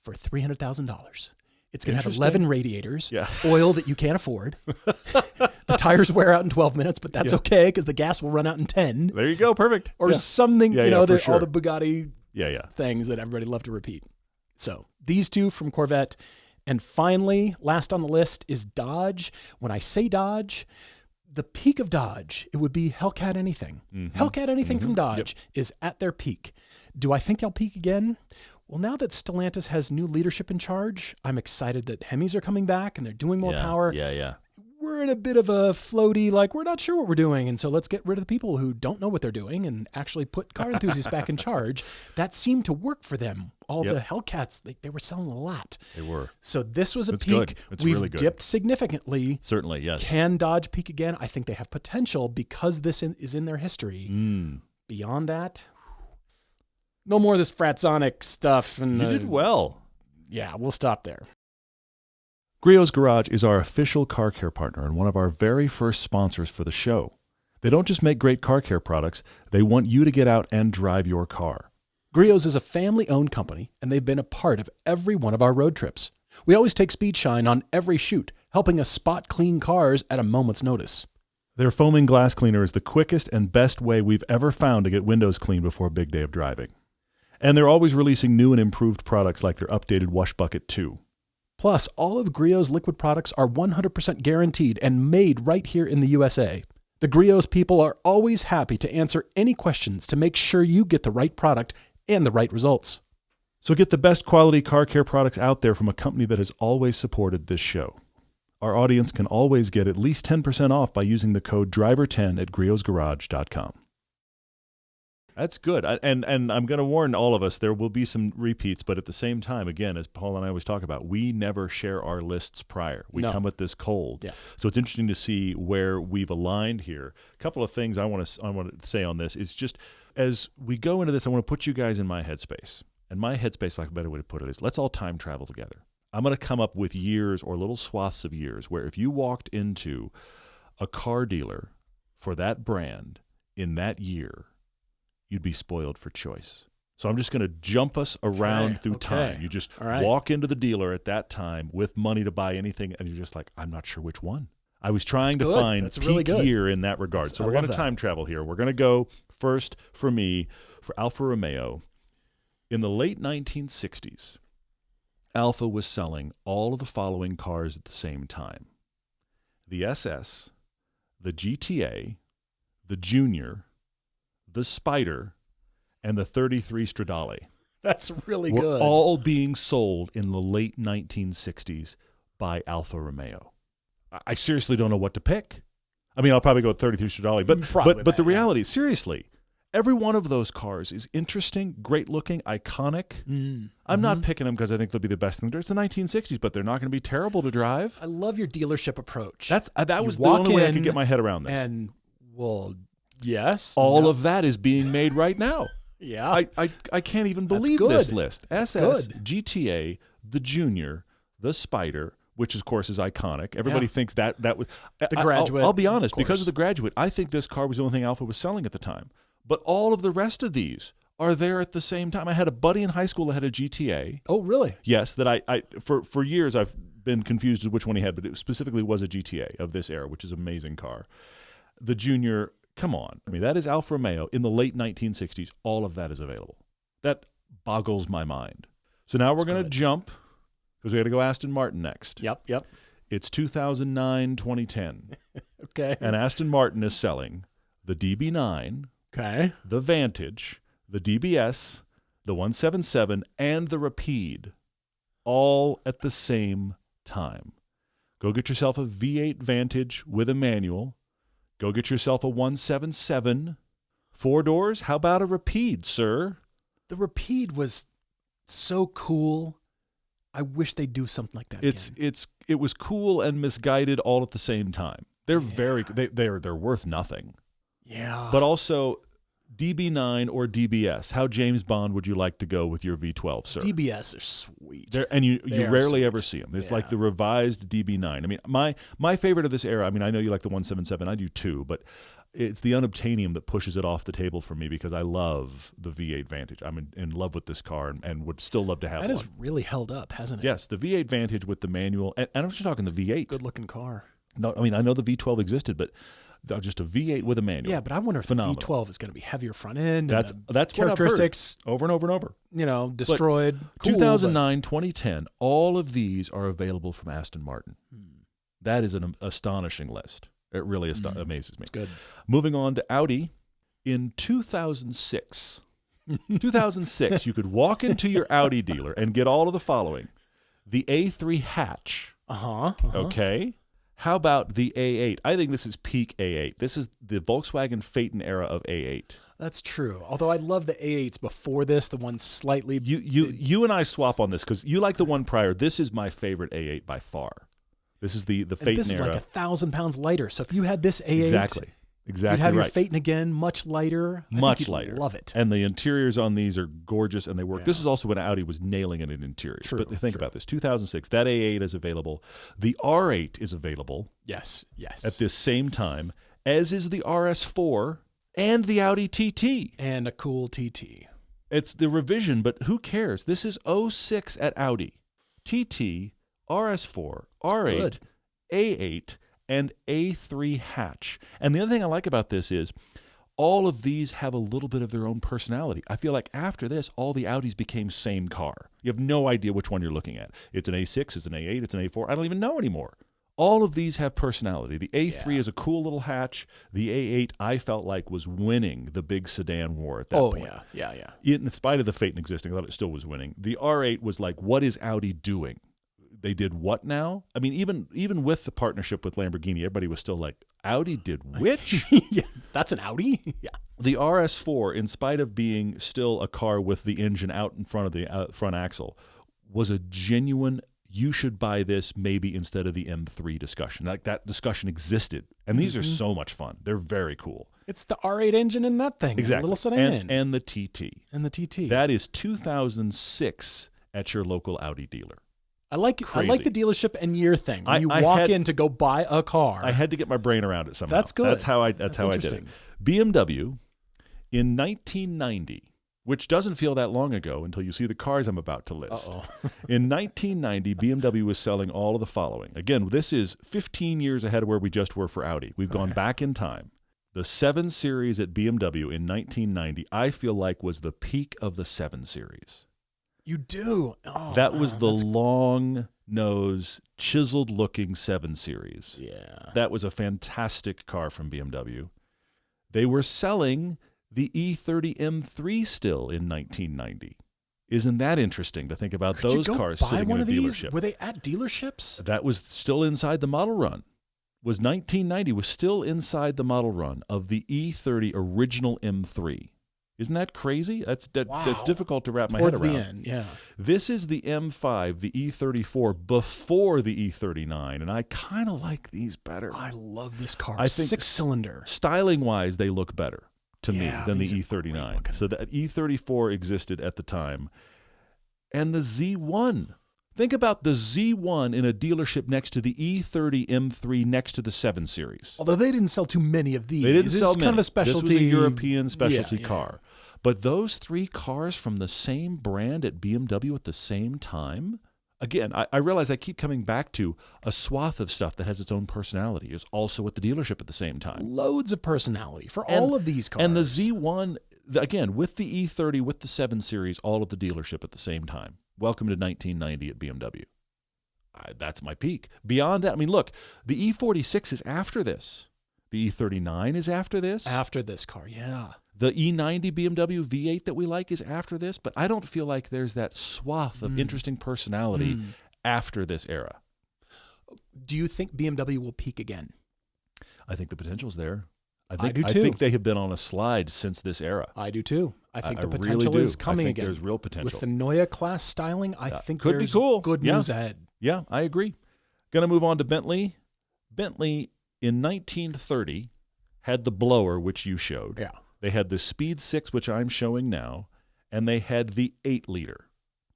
for $300,000. It's going to have 11 radiators, oil that you can't afford. The tires wear out in 12 minutes, but that's okay because the gas will run out in 10. There you go. Perfect. Or something, for all sure. the Bugatti things that everybody love to repeat. So these 2 from Corvette. And finally, last on the list is Dodge. When I say Dodge, the peak of Dodge, it would be Hellcat Anything. Hellcat Anything from Dodge is at their peak. Do I think they'll peak again? Well, now that Stellantis has new leadership in charge, I'm excited that Hemis are coming back and they're doing more power. Yeah. we're in a bit of a floaty, like we're not sure what we're doing. And so let's get rid of the people who don't know what they're doing and actually put car enthusiasts back in charge. That seemed to work for them. All the Hellcats, they were selling a lot. They were. So this was a It's peak. good. It's We've really good. dipped significantly. Certainly, yes. Can Dodge peak again? I think they have potential because this is in their history. Beyond that, no more of this Fratsonic stuff. And You did well. Yeah, we'll stop there. Griot's Garage is our official car care partner and one of our very first sponsors for the show. They don't just make great car care products, they want you to get out and drive your car. Griot's is a family-owned company, and they've been a part of every one of our road trips. We always take speed shine on every shoot, helping us spot clean cars at a moment's notice. Their foaming glass cleaner is the quickest and best way we've ever found to get windows clean before a big day of driving. And they're always releasing new and improved products like their updated Wash Bucket 2. Plus, all of Griot's liquid products are 100% guaranteed and made right here in the USA. The Griot's people are always happy to answer any questions to make sure you get the right product and the right results. So get the best quality car care products out there from a company that has always supported this show. Our audience can always get at least 10% off by using the code DRIVER10 at griotsgarage.com. That's good. And I'm going to warn all of us, there will be some repeats, but at the same time, again, as Paul and I always talk about, we never share our lists prior. We come at this cold. Yeah. So it's interesting to see where we've aligned here. A couple of things I want to say on this is just as we go into this, I want to put you guys in my headspace. And my headspace, like a better way to put it, is let's all time travel together. I'm going to come up with years or little swaths of years where if you walked into a car dealer for that brand in that year, you'd be spoiled for choice. So I'm just going to jump us around through time. You just walk into the dealer at that time with money to buy anything, and you're just like, I'm not sure which one. I was trying to find peak year in that regard. So we're going to time travel here. We're going to go first for me, for Alfa Romeo. In the late 1960s, Alfa was selling all of the following cars at the same time. The SS, the GTA, the Junior, the Spider, and the 33 Stradale. That's really were good. all being sold in the late 1960s by Alfa Romeo. I seriously don't know what to pick. I mean, I'll probably go with 33 Stradale, but the reality, seriously, every one of those cars is interesting, great looking, iconic. I'm not picking them because I think they'll be the best thing. It's the 1960s, but they're not going to be terrible to drive. I love your dealership approach. That was the only way I could get my head around this. And, well, yes. All of that is being made right now. Yeah. I can't even believe this list. SS, GTA, the Junior, the Spider, which of course is iconic. Everybody thinks that was the Graduate. I'll be honest, because of the Graduate, I think this car was the only thing Alfa was selling at the time. But all of the rest of these are there at the same time. I had a buddy in high school that had a GTA. Oh, really? Yes, that I for years I've been confused with which one he had, but it specifically was a GTA of this era, which is an amazing car. The Junior, come on. I mean, that is Alfa Romeo in the late 1960s. All of that is available. That boggles my mind. So now we're going to jump because we got to go Aston Martin next. Yep. It's 2009, 2010. Okay. And Aston Martin is selling the DB9, the Vantage, the DBS, the 177, and the Rapide, all at the same time. Go get yourself a V8 Vantage with a manual. Go get yourself a 177. 4 doors? How about a Rapide, sir? The Rapide was so cool. I wish they'd do something like that again. It was cool and misguided all at the same time. They're they're worth nothing. Yeah. But also DB9 or DBS. How James Bond would you like to go with your V12, sir? DBS are sweet. You rarely ever see them. It's like the revised DB9. I mean, my favorite of this era, I mean, I know you like the 177. I do too, but it's the unobtainium that pushes it off the table for me because I love the V8 Vantage. I'm in love with this car and would still love to have one. That has really held up, hasn't it? Yes, the V8 Vantage with the manual. And I'm just talking the V8. Good-looking car. No, I mean, I know the V12 existed, but just a V8 with a manual. Yeah, but I wonder if the V12 is going to be heavier front end. That's characteristics what I've heard over and over and over. Destroyed. Cool, 2009, 2010, all of these are available from Aston Martin. That is an astonishing list. It really amazes me. It's good. Moving on to Audi. In 2006, you could walk into your Audi dealer and get all of the following. The A3 hatch. Uh-huh. Okay. How about the A8? I think this is peak A8. This is the Volkswagen Phaeton era of A8. That's true. Although I love the A8s before this, the one slightly... You and I swap on this because you like the one prior. This is my favorite A8 by far. This is the Phaeton era. This is like 1,000 pounds lighter. So if you had this A8... Exactly you'd have right. your Phaeton again, much lighter. Much lighter. Love it. And the interiors on these are gorgeous and they work. Yeah. This is also when Audi was nailing it in interiors. True, but think about this. 2006, that A8 is available. The R8 is available. Yes. At this same time, as is the RS4 and the Audi TT. And a cool TT. It's the revision, but who cares? This is 06 at Audi. TT, RS4, R8, good. A8, and A3 hatch. And the other thing I like about this is all of these have a little bit of their own personality. I feel like after this, all the Audis became same car. You have no idea which one you're looking at. It's an A6, it's an A8, it's an A4. I don't even know anymore. All of these have personality. The A3 is a cool little hatch. The A8, I felt like, was winning the big sedan war at that point. Oh, yeah. In spite of the Phaeton existing, I thought it still was winning. The R8 was like, what is Audi doing? They did what now? I mean, even with the partnership with Lamborghini, everybody was still like, Audi did which? Yeah, that's an Audi? Yeah. The RS4, in spite of being still a car with the engine out in front of the front axle, was a genuine, you should buy this maybe instead of the M3 discussion. Like that discussion existed. And these are so much fun. They're very cool. It's the R8 engine in that thing. Exactly. A little sedan. And the TT. And the TT. That is 2006 at your local Audi dealer. I like the dealership and year thing. When you walk in to go buy a car. I had to get my brain around it somehow. That's good. That's how I did it. BMW in 1990, which doesn't feel that long ago until you see the cars I'm about to list. In 1990, BMW was selling all of the following. Again, this is 15 years ahead of where we just were for Audi. We've gone back in time. The 7 Series at BMW in 1990, I feel like was the peak of the 7 Series. You do. Oh, that was the long nose, chiseled looking 7 Series. Yeah. That was a fantastic car from BMW. They were selling the E30 M3 still in 1990. Isn't that interesting to think about those cars sitting in a dealership? Were they at dealerships? That was still inside the model run. Was 1990 was still inside the model run of the E30 original M3. Isn't that crazy? That's difficult to wrap my head around. Towards the end, yeah. This is the M5, the E34, before the E39, and I kind of like these better. I love this car. I think 6-cylinder. Styling-wise, they look better to me than the E39. So the E34 existed at the time. And the Z1. Think about the Z1 in a dealership next to the E30 M3 next to the 7 Series. Although they didn't sell too many of these. They didn't sell many. Kind of a specialty. This was a European specialty car. But those 3 cars from the same brand at BMW at the same time, again, I realize I keep coming back to a swath of stuff that has its own personality is also at the dealership at the same time. Loads of personality for all of these cars. And the Z1, again, with the E30, with the 7 Series, all at the dealership at the same time. Welcome to 1990 at BMW. That's my peak. Beyond that, I mean, look, the E46 is after this. The E39 is after this. After this car, yeah. The E90 BMW V8 that we like is after this, but I don't feel like there's that swath of interesting personality after this era. Do you think BMW will peak again? I think the potential's there. I do too. I think they have been on a slide since this era. I do too. I think the potential is coming again. There's real potential. With the Neue class styling, I think could there's be cool. Good news ahead. Yeah, I agree. Going to move on to Bentley. Bentley in 1930 had the blower, which you showed. Yeah. They had the Speed 6, which I'm showing now, and they had the 8-liter.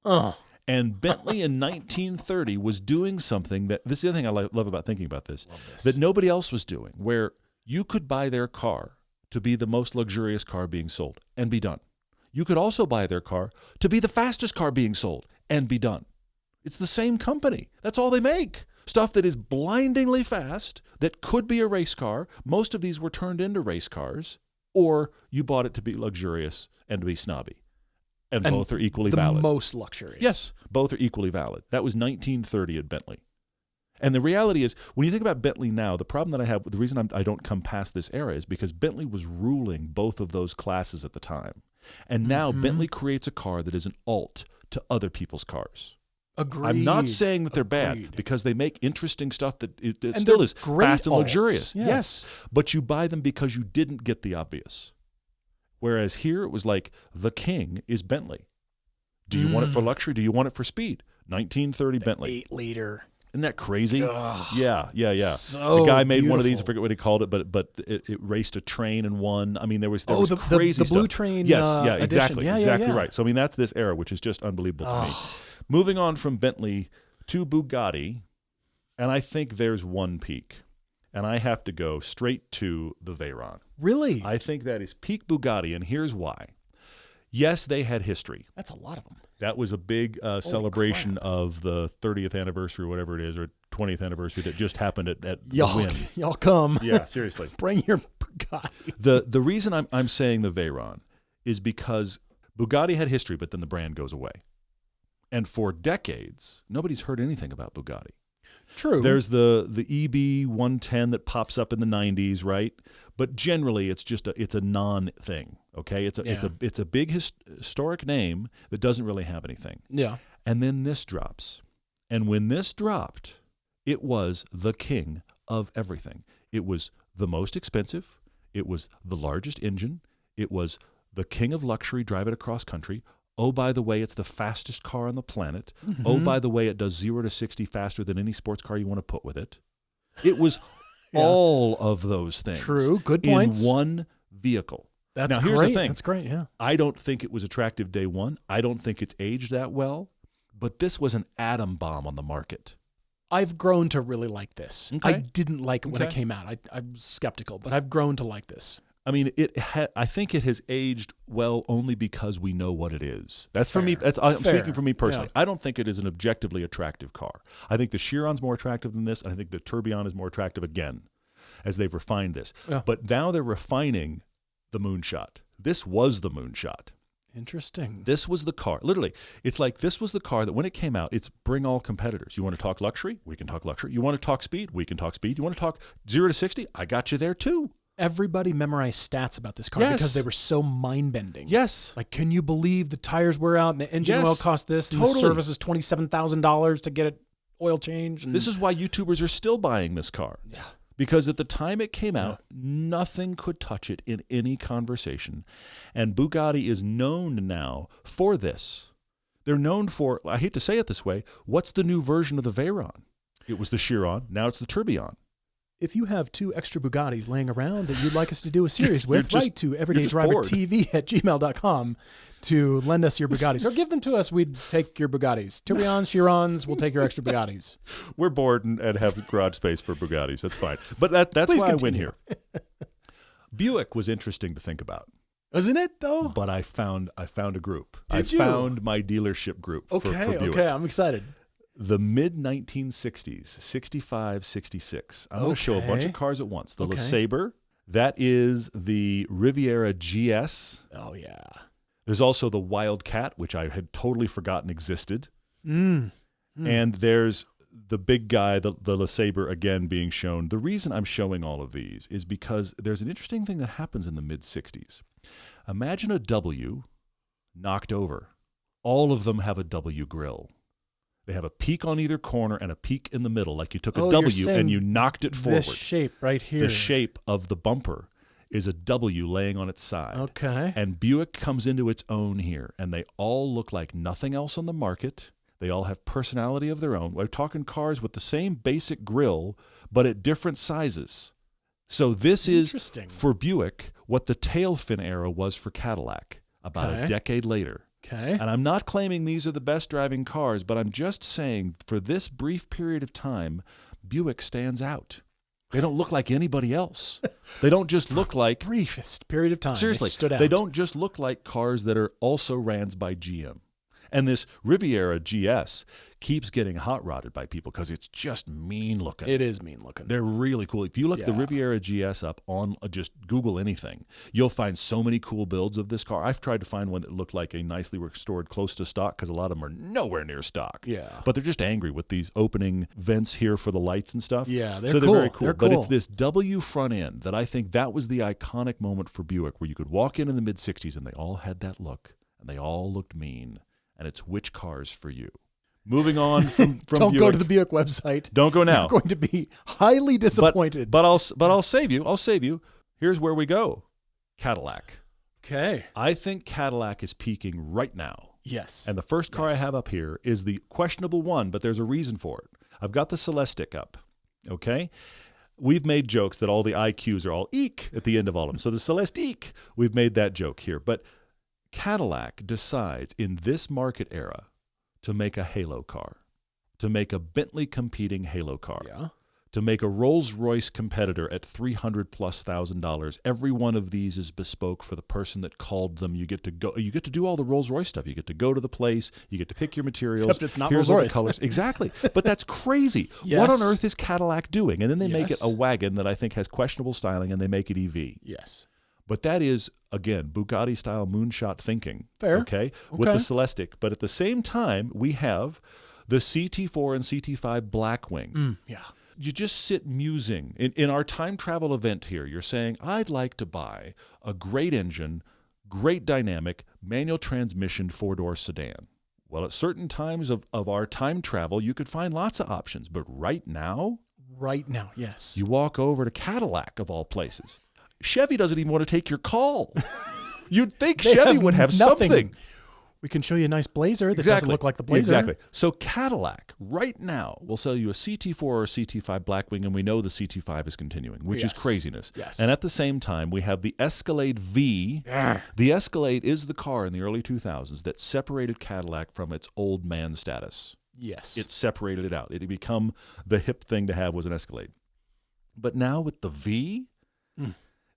And Bentley in 1930 was doing something that, this is the other thing I love about thinking about this, that nobody else was doing, where you could buy their car to be the most luxurious car being sold and be done. You could also buy their car to be the fastest car being sold and be done. It's the same company. That's all they make. Stuff that is blindingly fast, that could be a race car. Most of these were turned into race cars. Or you bought it to be luxurious and to be snobby. And both are equally valid. The most luxurious. Yes, both are equally valid. That was 1930 at Bentley. And the reality is, when you think about Bentley now, the problem that I have, the reason I don't come past this era is because Bentley was ruling both of those classes at the time. And now Bentley creates a car that is an alt to other people's cars. Agreed. I'm not saying that they're bad, Agreed. because they make interesting stuff that it And still they're is great fast and alts. luxurious. Yes. But you buy them because you didn't get the obvious. Whereas here it was like the king is Bentley. Do you want it for luxury? Do you want it for speed? 1930 Bentley. 8-liter. Isn't that crazy? Ugh. Yeah. So the guy made one of these. I beautiful. forget what he called it, but it raced a train and won. I mean, there was the crazy the stuff. Blue Train. Yes, edition. exactly, Yeah, exactly yeah. right. So I mean, that's this era, which is just unbelievable to me. Moving on from Bentley to Bugatti, and I think there's one peak, and I have to go straight to the Veyron. Really? I think that is peak Bugatti, and here's why. Yes, they had history. That's a lot of them. That was a big celebration of the 30th anniversary, or whatever it is, or 20th anniversary that just happened at the Wynn. Y'all come. Yeah, seriously. Bring your Bugatti. The reason I'm saying the Veyron is because Bugatti had history, but then the brand goes away. And for decades, nobody's heard anything about Bugatti. True. There's the EB 110 that pops up in the 90s, right? But generally, it's just it's a non-thing. Okay, it's a big historic name that doesn't really have anything. Yeah. And then this drops, and when this dropped, it was the king of everything. It was the most expensive. It was the largest engine. It was the king of luxury. Drive it across country. Oh, by the way, it's the fastest car on the planet. Mm-hmm. Oh, by the way, it does 0 to 60 faster than any sports car you want to put with it. It was all of those things. True. Good points. In one vehicle. That's now, great. here's the thing. That's great, yeah. I don't think it was attractive day one. I don't think it's aged that well. But this was an atom bomb on the market. I've grown to really like this. Okay. I didn't like it when it Okay. came out. I'm skeptical, but I've grown to like this. I mean, I think it has aged well only because we know what it is. That's Fair. for me. I'm Fair. speaking for me personally. Yeah. I don't think it is an objectively attractive car. I think the Chiron's more attractive than this, and I think the Tourbillon is more attractive again, as they've refined this. Yeah. But now they're refining the moonshot. This was the moonshot. Interesting. This was the car. Literally, it's like this was the car that when it came out, it's bring all competitors. You want to talk luxury? We can talk luxury. You want to talk speed? We can talk speed. You want to talk 0 to 60? I got you there too. Everybody memorized stats about this car Yes. because they were so mind-bending. Yes. Like, can you believe the tires wear out and the engine Yes. oil costs this and Totally. the service is $27,000 to get it oil change? And This is why YouTubers are still buying this car. yeah. Because at the time it came out, nothing could touch it in any conversation. And Bugatti is known now for this. They're known for, I hate to say it this way, what's the new version of the Veyron? It was the Chiron, now it's the Tourbillon. If you have 2 extra Bugattis laying around that you'd like us to do a series with, just- write to bored. everydaydrivertv@gmail.com to lend us your Bugattis. Or give them to us. We'd take your Bugattis. Tourbillons, Chirons, we'll take your extra Bugattis. We're bored and have garage space for Bugattis. That's fine. But that's Please why continue. I win here. Buick was interesting to think about. Isn't it, though? But I found a group. Did I you? found my dealership group for Buick. Okay, I'm excited. The mid-1960s, 65, 66. I'm going to show a bunch Okay. of cars at once. The Okay. LeSabre, that is the Riviera GS. Oh, yeah. There's also the Wildcat, which I had totally forgotten existed. Mm. And there's the big guy, the LeSabre, again being shown. The reason I'm showing all of these is because there's an interesting thing that happens in the mid-60s. Imagine a W knocked over. All of them have a W grill. They have a peak on either corner and a peak in the middle, like you took a Oh, you're W saying and you knocked it forward. This shape right here. The shape of the bumper is a W laying on its side. Okay. And Buick comes into its own here, and they all look like nothing else on the market. They all have personality of their own. We're talking cars with the same basic grille, but at different sizes. So this is, Interesting. for Buick, what the tail fin era was for Cadillac about a Okay. decade later. Okay. And I'm not claiming these are the best driving cars, but I'm just saying for this brief period of time, Buick stands out. They don't look like anybody else. They don't just look like, Briefest period of time. seriously, They stood out. they don't just look like cars that are also ran by GM. And this Riviera GS keeps getting hot rodded by people because it's just mean looking. It is mean looking. They're really cool. If you look the Yeah. Riviera GS up on just Google anything, you'll find so many cool builds of this car. I've tried to find one that looked like a nicely restored close to stock because a lot of them are nowhere near stock. Yeah. But they're just angry with these opening vents here for the lights and stuff. Yeah, they're so they're cool. very cool. They're But it's cool. this W front end that I think that was the iconic moment for Buick where you could walk in the mid-60s and they all had that look and they all looked mean. And it's which cars for you. Moving on from Don't Buick. go to the Buick website. Don't go now. You're going to be highly disappointed. But I'll save you. I'll save you. Here's where we go. Cadillac. Okay. I think Cadillac is peaking right now. Yes. And the first car I have up here is the questionable one, but there's a reason for it. I've got the Celestiq up. Okay? We've made jokes that all the IQs are all eek at the end of all of them. So the Celestiq, we've made that joke here. But Cadillac decides in this market era to make a halo car, to make a Bentley competing halo car, to make a Rolls-Royce competitor at $300,000+. Every one of these is bespoke for the person that called them. You get to go. You get to do all the Rolls-Royce stuff. You get to go to the place. You get to pick your materials. Except it's not Here's all the Rolls-Royce. colors. Exactly. But that's crazy. Yes. What on earth is Cadillac doing? And then they make it Yes. a wagon that I think has questionable styling, and they make it EV. Yes. But that is, again, Bugatti-style moonshot thinking. Fair. Okay? With the Celestiq. But at the same time, we have the CT4 and CT5 Blackwing. Yeah. You just sit musing. In our time travel event here, you're saying, I'd like to buy a great engine, great dynamic, manual transmission, four-door sedan. Well, at certain times of our time travel, you could find lots of options. But right now, yes. you walk over to Cadillac, of all places. Chevy doesn't even want to take your call. You'd think Chevy would have nothing. something. We can show you a nice Blazer that doesn't look like the Blazer. Exactly. So Cadillac, right now, will sell you a CT4 or a CT5 Blackwing, and we know the CT5 is continuing, which is craziness. Yes. And at the same time, we have the Escalade V. The Escalade is the car in the early 2000s that separated Cadillac from its old man status. Yes. It separated it out. It had become the hip thing to have was an Escalade. But now with the V,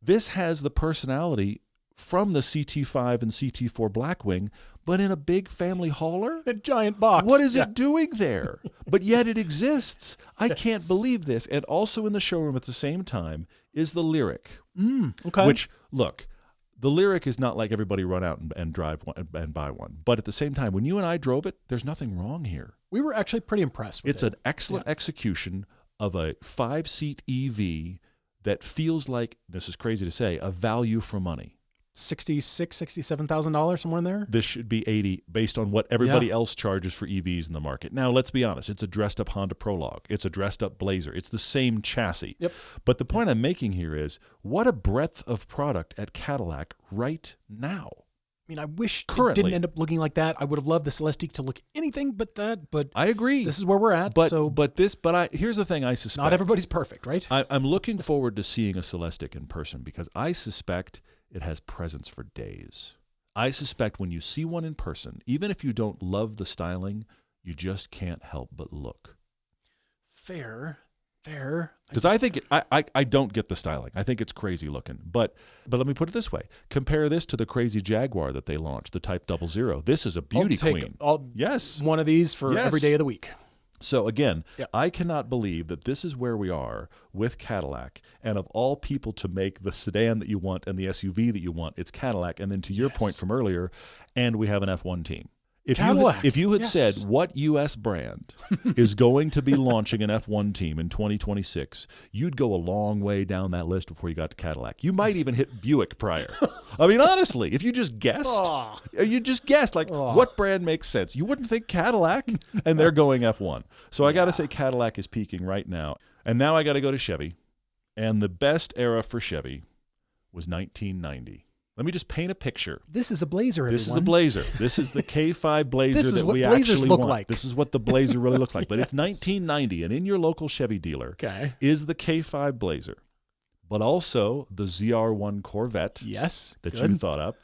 this has the personality from the CT5 and CT4 Blackwing, but in a big family hauler? A giant box. What is it doing there? But yet it exists. I can't believe this. And also in the showroom at the same time is the Lyric. Okay. Which, look, the Lyric is not like everybody run out and drive one and buy one. But at the same time, when you and I drove it, there's nothing wrong here. We were actually pretty impressed with it. It's an excellent execution of a 5-seat EV that feels like, this is crazy to say, a value for money. $66,000, $67,000, somewhere in there? This should be $80,000 based on what everybody else charges for EVs in the market. Now, let's be honest. It's a dressed-up Honda Prologue. It's a dressed-up Blazer. It's the same chassis. Yep. But the point I'm making here is, what a breadth of product at Cadillac right now. I mean, I wish Currently. it didn't end up looking like that. I would have loved the Celestiq to look anything but that, but I agree. this is where we're at. But so here's the thing I suspect. not everybody's perfect, right? I'm looking forward to seeing a Celestiq in person because I suspect it has presence for days. I suspect when you see one in person, even if you don't love the styling, you just can't help but look. Fair. Because I think I don't get the styling. I think it's crazy looking. But let me put it this way: compare this to the crazy Jaguar that they launched, the Type 00. This is a beauty queen. Yes, one of these for every day of the week. So again, I cannot believe that this is where we are with Cadillac, and of all people to make the sedan that you want and the SUV that you want, it's Cadillac. And then to your point from earlier, and we have an F1 team. If you had said what U.S. brand is going to be launching an F1 team in 2026, you'd go a long way down that list before you got to Cadillac. You might even hit Buick prior. I mean, honestly, if you just guessed, what brand makes sense? You wouldn't think Cadillac, and they're going F1. So I got to say Cadillac is peaking right now. And now I got to go to Chevy. And the best era for Chevy was 1990. Let me just paint a picture. This is a Blazer, everyone. This is a Blazer. This is the K5 Blazer that we actually want. This is what the Blazer really looks like. But it's 1990, and in your local Chevy dealer is the K5 Blazer, but also the ZR1 Corvette that you thought up.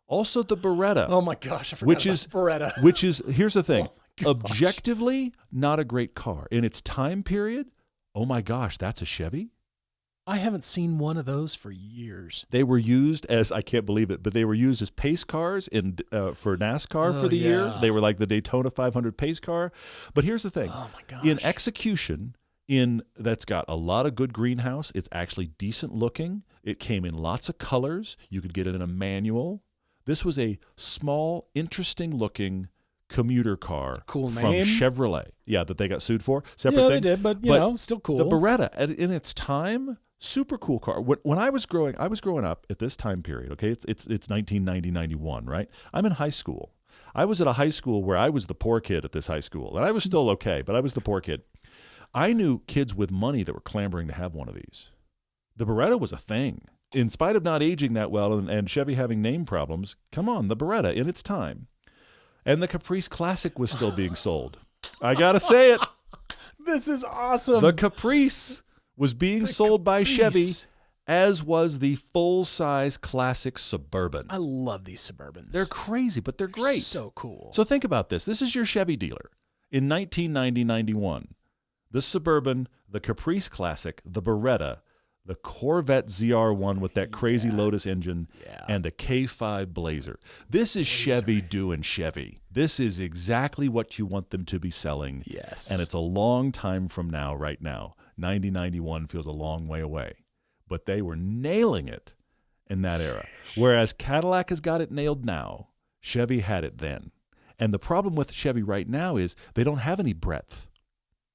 Also the Beretta. Oh, my gosh. I forgot about Beretta. Which is, here's the thing, objectively not a great car. In its time period, oh, my gosh, that's a Chevy? I haven't seen one of those for years. They were used as, I can't believe it, but they were used as pace cars for NASCAR for the year. They were like the Daytona 500 pace car. But here's the thing. Oh, my gosh. In execution, that's got a lot of good greenhouse. It's actually decent looking. It came in lots of colors. You could get it in a manual. This was a small, interesting looking commuter car from Chevrolet. Yeah, that they got sued for. Separate thing. They did, but you know, still cool. The Beretta, in its time, super cool car. When I was growing up at this time period, okay, it's 1990, 91, right? I'm in high school. I was at a high school where I was the poor kid at this high school, and I was still okay, but I was the poor kid. I knew kids with money that were clamoring to have one of these. The Beretta was a thing. In spite of not aging that well and Chevy having name problems, come on, the Beretta in its time. And the Caprice Classic was still being sold. I got to say it. This is awesome. The Caprice was being sold by Chevy, as was the full-size Classic Suburban. I love these Suburbans. They're crazy, but they're great. So cool. So think about this. This is your Chevy dealer. In 1990-91, the Suburban, the Caprice Classic, the Beretta, the Corvette ZR1 with that crazy Lotus engine, and a K5 Blazer. This is Chevy doing Chevy. This is exactly what you want them to be selling. Yes. And it's a long time from now, right now. 90-91 feels a long way away. But they were nailing it in that era. Whereas Cadillac has got it nailed now, Chevy had it then. And the problem with Chevy right now is they don't have any breadth.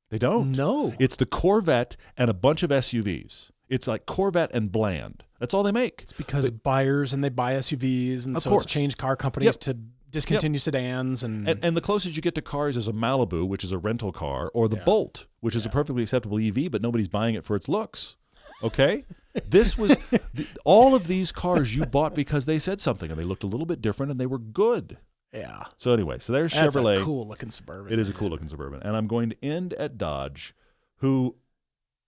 They don't. No. It's the Corvette and a bunch of SUVs. It's like Corvette and bland. That's all they make. It's because buyers and they buy SUVs, and Of so course. it's changed car companies to discontinue sedans. And the closest you get to cars is a Malibu, which is a rental car, or the Bolt, which is a perfectly acceptable EV, but nobody's buying it for its looks. Okay? This was all of these cars you bought because they said something and they looked a little bit different and they were good. Yeah. So anyway, so there's That's Chevrolet. a cool looking Suburban. It is a cool looking Suburban. And I'm going to end at Dodge, who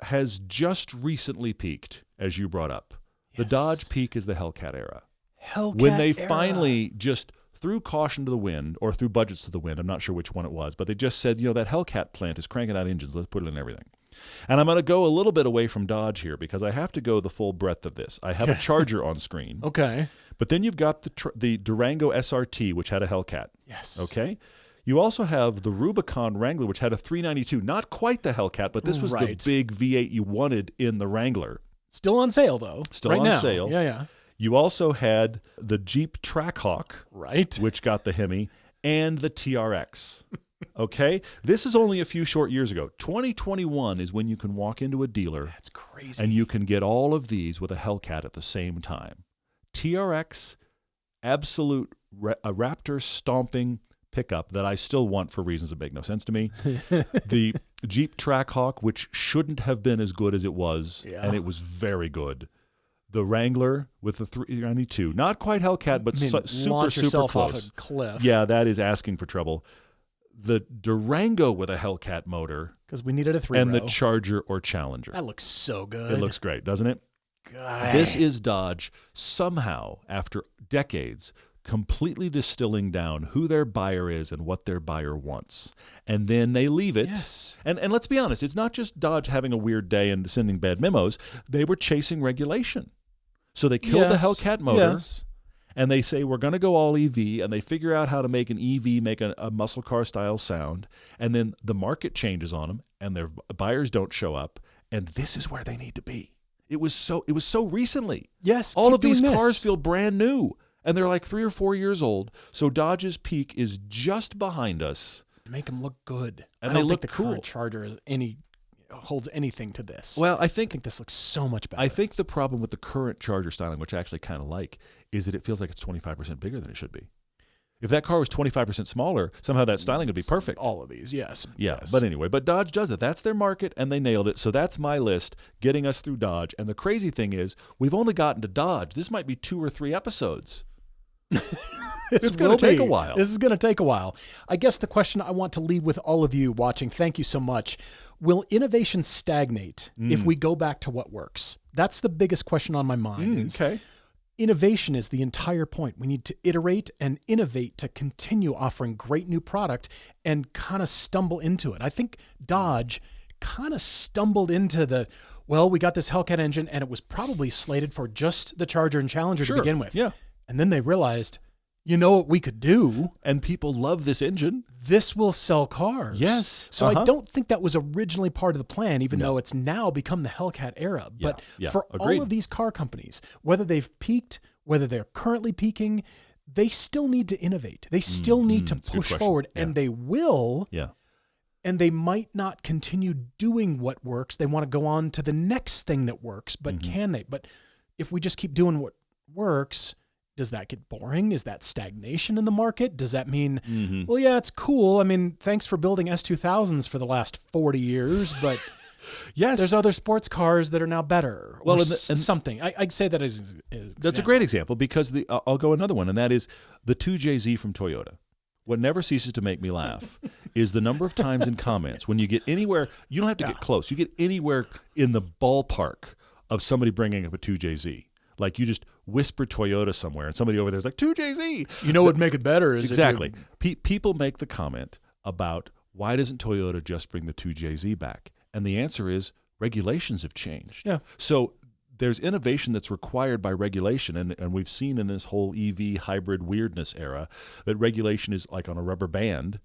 has just recently peaked, as you brought up. The Dodge peak is the Hellcat era. When they finally just threw caution to the wind, or threw budgets to the wind, I'm not sure which one it was, but they just said, that Hellcat plant is cranking out engines. Let's put it in everything. And I'm going to go a little bit away from Dodge here because I have to go the full breadth of this. I have a Charger on screen. Okay. But then you've got the Durango SRT, which had a Hellcat. Yes. Okay. You also have the Rubicon Wrangler, which had a 392. Not quite the Hellcat, but this was the big V8 you wanted in the Wrangler. Still on sale, though. Still on sale. Yeah. You also had the Jeep Trackhawk, right, which got the Hemi, and the TRX. Okay? This is only a few short years ago. 2021 is when you can walk into a dealer. That's crazy. And you can get all of these with a Hellcat at the same time. TRX, absolute a Raptor stomping pickup that I still want for reasons that make no sense to me. The Jeep Trackhawk, which shouldn't have been as good as it was, and it was very good. The Wrangler with the 392, not quite Hellcat, but super close. Off a cliff. Yeah, that is asking for trouble. The Durango with a Hellcat motor, because we needed a 3-row, and the Charger or Challenger. That looks so good. It looks great, doesn't it? God. This is Dodge somehow, after decades, completely distilling down who their buyer is and what their buyer wants. And then they leave it. Yes. And let's be honest, it's not just Dodge having a weird day and sending bad memos. They were chasing regulation. So they killed the Hellcat motor, and they say, we're going to go all EV, and they figure out how to make an EV make a muscle car style sound, and then the market changes on them, and their buyers don't show up, and this is where they need to be. It was so recently. Yes. All of these cars feel brand new. And they're like 3 or 4 years old. So Dodge's peak is just behind us. Make them look good. And I they don't look think the cool. current Charger holds anything to this. Well, I think this looks so much better. I think the problem with the current Charger styling, which I actually kind of like, is that it feels like it's 25% bigger than it should be. If that car was 25% smaller, somehow that styling would be perfect. All of these, yes. Yeah, yes. But anyway, but Dodge does it. That's their market, and they nailed it. So that's my list, getting us through Dodge. And the crazy thing is, we've only gotten to Dodge. This might be 2 or 3 episodes. It's going to take a while. This is going to take a while. I guess the question I want to leave with all of you watching, thank you so much. Will innovation stagnate if we go back to what works? That's the biggest question on my mind. Okay. Innovation is the entire point. We need to iterate and innovate to continue offering great new product and kind of stumble into it. I think Dodge kind of stumbled into we got this Hellcat engine and it was probably slated for just the Charger and Challenger to begin with. Yeah. And then they realized, you know what we could do? And people love this engine. This will sell cars. Yes. So I don't think that was originally part of the plan, even though it's now become the Hellcat era. But for all of these car companies, whether they've peaked, whether they're currently peaking, they still need to innovate. They still need to push forward, and they will. Yeah. And they might not continue doing what works. They want to go on to the next thing that works, but can they? But if we just keep doing what works, Does that get boring? Is that stagnation in the market? Does that mean, Mm-hmm. well, yeah, it's cool. I mean, thanks for building S2000s for the last 40 years, but Yes. there's other sports cars that are now better. Well, Or and something. I'd say that is That's a great example because I'll go another one, and that is the 2JZ from Toyota. What never ceases to make me laugh is the number of times in comments when you get anywhere, you don't have to get close. You get anywhere in the ballpark of somebody bringing up a 2JZ. Like you just whisper Toyota somewhere, and somebody over there's like, 2JZ. You know what would make it better is Exactly. People make the comment about why doesn't Toyota just bring the 2JZ back? And the answer is regulations have changed. Yeah. So there's innovation that's required by regulation, and we've seen in this whole EV hybrid weirdness era that regulation is like on a rubber band,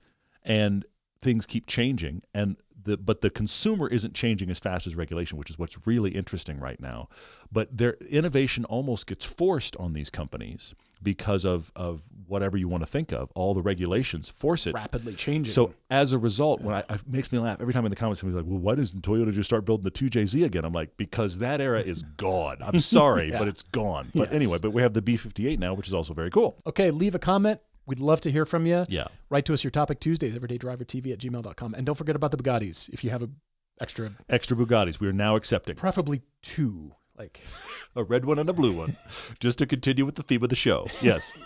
and things keep changing, but the consumer isn't changing as fast as regulation, which is what's really interesting right now. But their innovation almost gets forced on these companies because of whatever you want to think of. All the regulations force it. rapidly changing. So as a result, when it makes me laugh every time in the comments, somebody's like, well, why doesn't Toyota just start building the 2JZ again? I'm like, because that era is gone. I'm sorry, but it's gone. But anyway, but we have the B58 now, which is also very cool. Okay, leave a comment. We'd love to hear from you. Yeah. Write to us your topic Tuesdays, everydaydrivertv@gmail.com. And don't forget about the Bugattis. If you have extra Bugattis, we are now accepting. preferably 2. Like A red one and a blue one, just to continue with the theme of the show. Yes.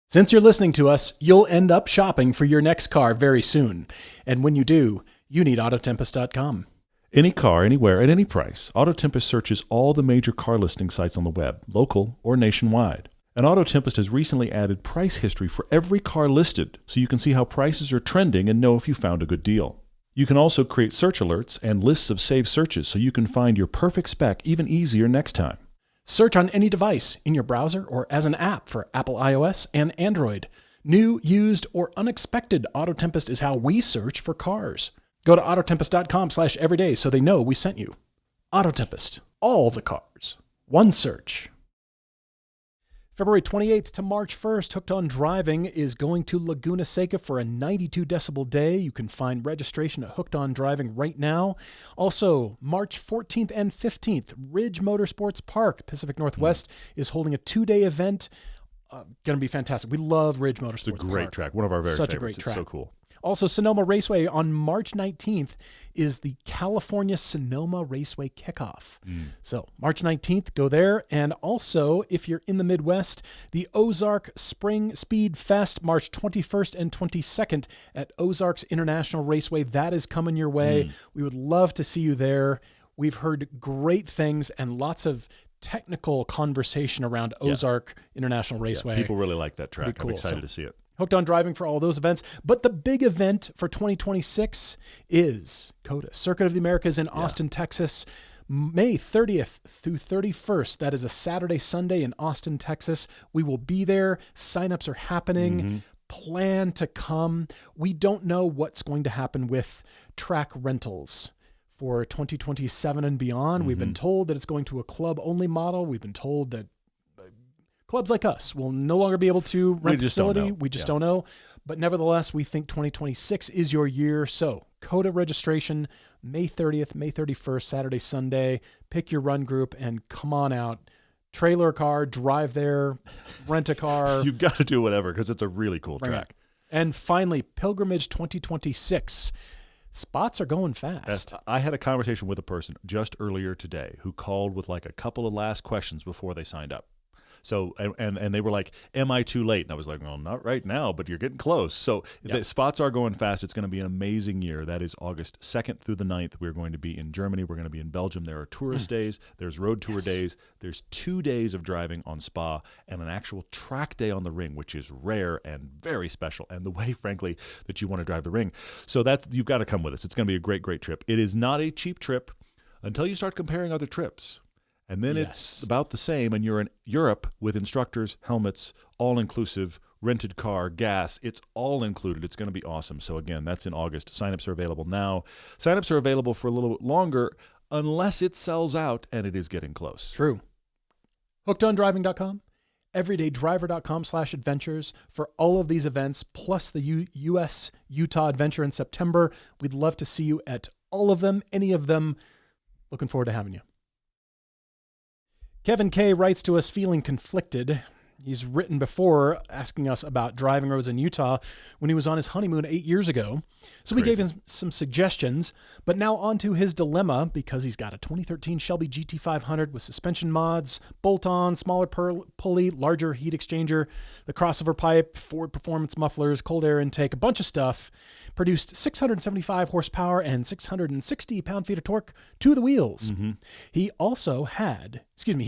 Since you're listening to us, you'll end up shopping for your next car very soon. And when you do, you need Autotempest.com. Any car, anywhere, at any price, Auto Tempest searches all the major car listing sites on the web, local or nationwide. And Auto Tempest has recently added price history for every car listed, so you can see how prices are trending and know if you found a good deal. You can also create search alerts and lists of saved searches so you can find your perfect spec even easier next time. Search on any device, in your browser, or as an app for Apple iOS and Android. New, used, or unexpected, Auto Tempest is how we search for cars. Go to Autotempest.com/everyday so they know we sent you. Auto Tempest. All the cars. One search. February 28th to March 1st, Hooked on Driving is going to Laguna Seca for a 92 decibel day. You can find registration at Hooked on Driving right now. Also, March 14th and 15th, Ridge Motorsports Park, Pacific Northwest, is holding a 2-day event. Going to be fantastic. We love Ridge Motorsports Park. It's a great track. One of our very Such favorites. a great track. It's so cool. Also, Sonoma Raceway on March 19th is the California Sonoma Raceway Kickoff. So March 19th, go there. And also, if you're in the Midwest, the Ozark Spring Speed Fest, March 21st and 22nd at Ozarks International Raceway. That is coming your way. We would love to see you there. We've heard great things and lots of technical conversation around Ozark International Raceway. Yeah, people really like that track. Cool. I'm excited to see it. Hooked on Driving for all those events. But the big event for 2026 is COTA, Circuit of the Americas in Austin, Texas, May 30th through 31st. That is a Saturday, Sunday in Austin, Texas. We will be there. Signups are happening. Plan to come. We don't know what's going to happen with track rentals for 2027 and beyond. We've been told that it's going to a club-only model. We've been told that clubs like us will no longer be able to rent a facility. We just don't know. But nevertheless, we think 2026 is your year. So COTA registration, May 30th, May 31st, Saturday, Sunday. Pick your run group and come on out. Trailer car, drive there, rent a car. You've got to do whatever because it's a really cool track. And finally, Pilgrimage 2026. Spots are going fast. I had a conversation with a person just earlier today who called with like a couple of last questions before they signed up. So, and they were like, am I too late? And I was like, well, not right now, but you're getting close. So the spots are going fast. It's going to be an amazing year. That is August 2nd through the 9th. We're going to be in Germany. We're going to be in Belgium. There are tourist days. There's road tour days. There's 2 days of driving on Spa and an actual track day on the ring, which is rare and very special. And the way, frankly, that you want to drive the ring. So you've got to come with us. It's going to be a great, great trip. It is not a cheap trip until you start comparing other trips. And then it's about the same, and you're in Europe with instructors, helmets, all-inclusive, rented car, gas. It's all included. It's going to be awesome. So, again, that's in August. Signups are available now. Signups are available for a little bit longer unless it sells out, and it is getting close. True. HookedOnDriving.com, everydaydriver.com/adventures for all of these events, plus the U.S. Utah Adventure in September. We'd love to see you at all of them, any of them. Looking forward to having you. Kevin K. writes to us feeling conflicted. He's written before asking us about driving roads in Utah when he was on his honeymoon 8 years ago. So we gave him some suggestions, but now on to his dilemma because he's got a 2013 Shelby GT500 with suspension mods, bolt-on, smaller pulley, larger heat exchanger, the crossover pipe, Ford performance mufflers, cold air intake, a bunch of stuff. Produced 675 horsepower and 660 pound-feet of torque to the wheels. Mm-hmm. He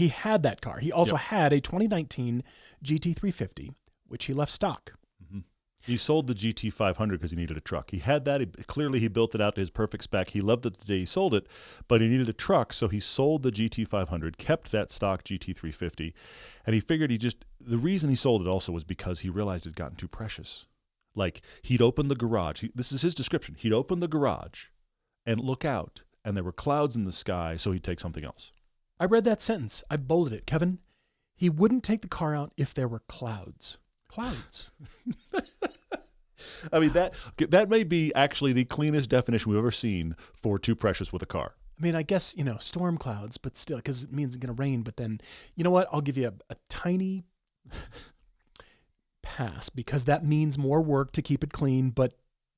had that car. He also had a 2019 GT350, which he left stock. Mm-hmm. He sold the GT500 because he needed a truck. He had that. Clearly, he built it out to his perfect spec. He loved it the day he sold it, but he needed a truck, so he sold the GT500, kept that stock GT350, and he figured the reason he sold it also was because he realized it had gotten too precious. Like, he'd open the garage. This is his description. He'd open the garage and look out, and there were clouds in the sky, so he'd take something else. I read that sentence. I bolded it, Kevin. He wouldn't take the car out if there were clouds. Clouds. I mean, that may be actually the cleanest definition we've ever seen for too precious with a car. I mean, I guess, storm clouds, but still, because it means it's going to rain. But then, you know what? I'll give you a tiny pass because that means more work to keep it clean, but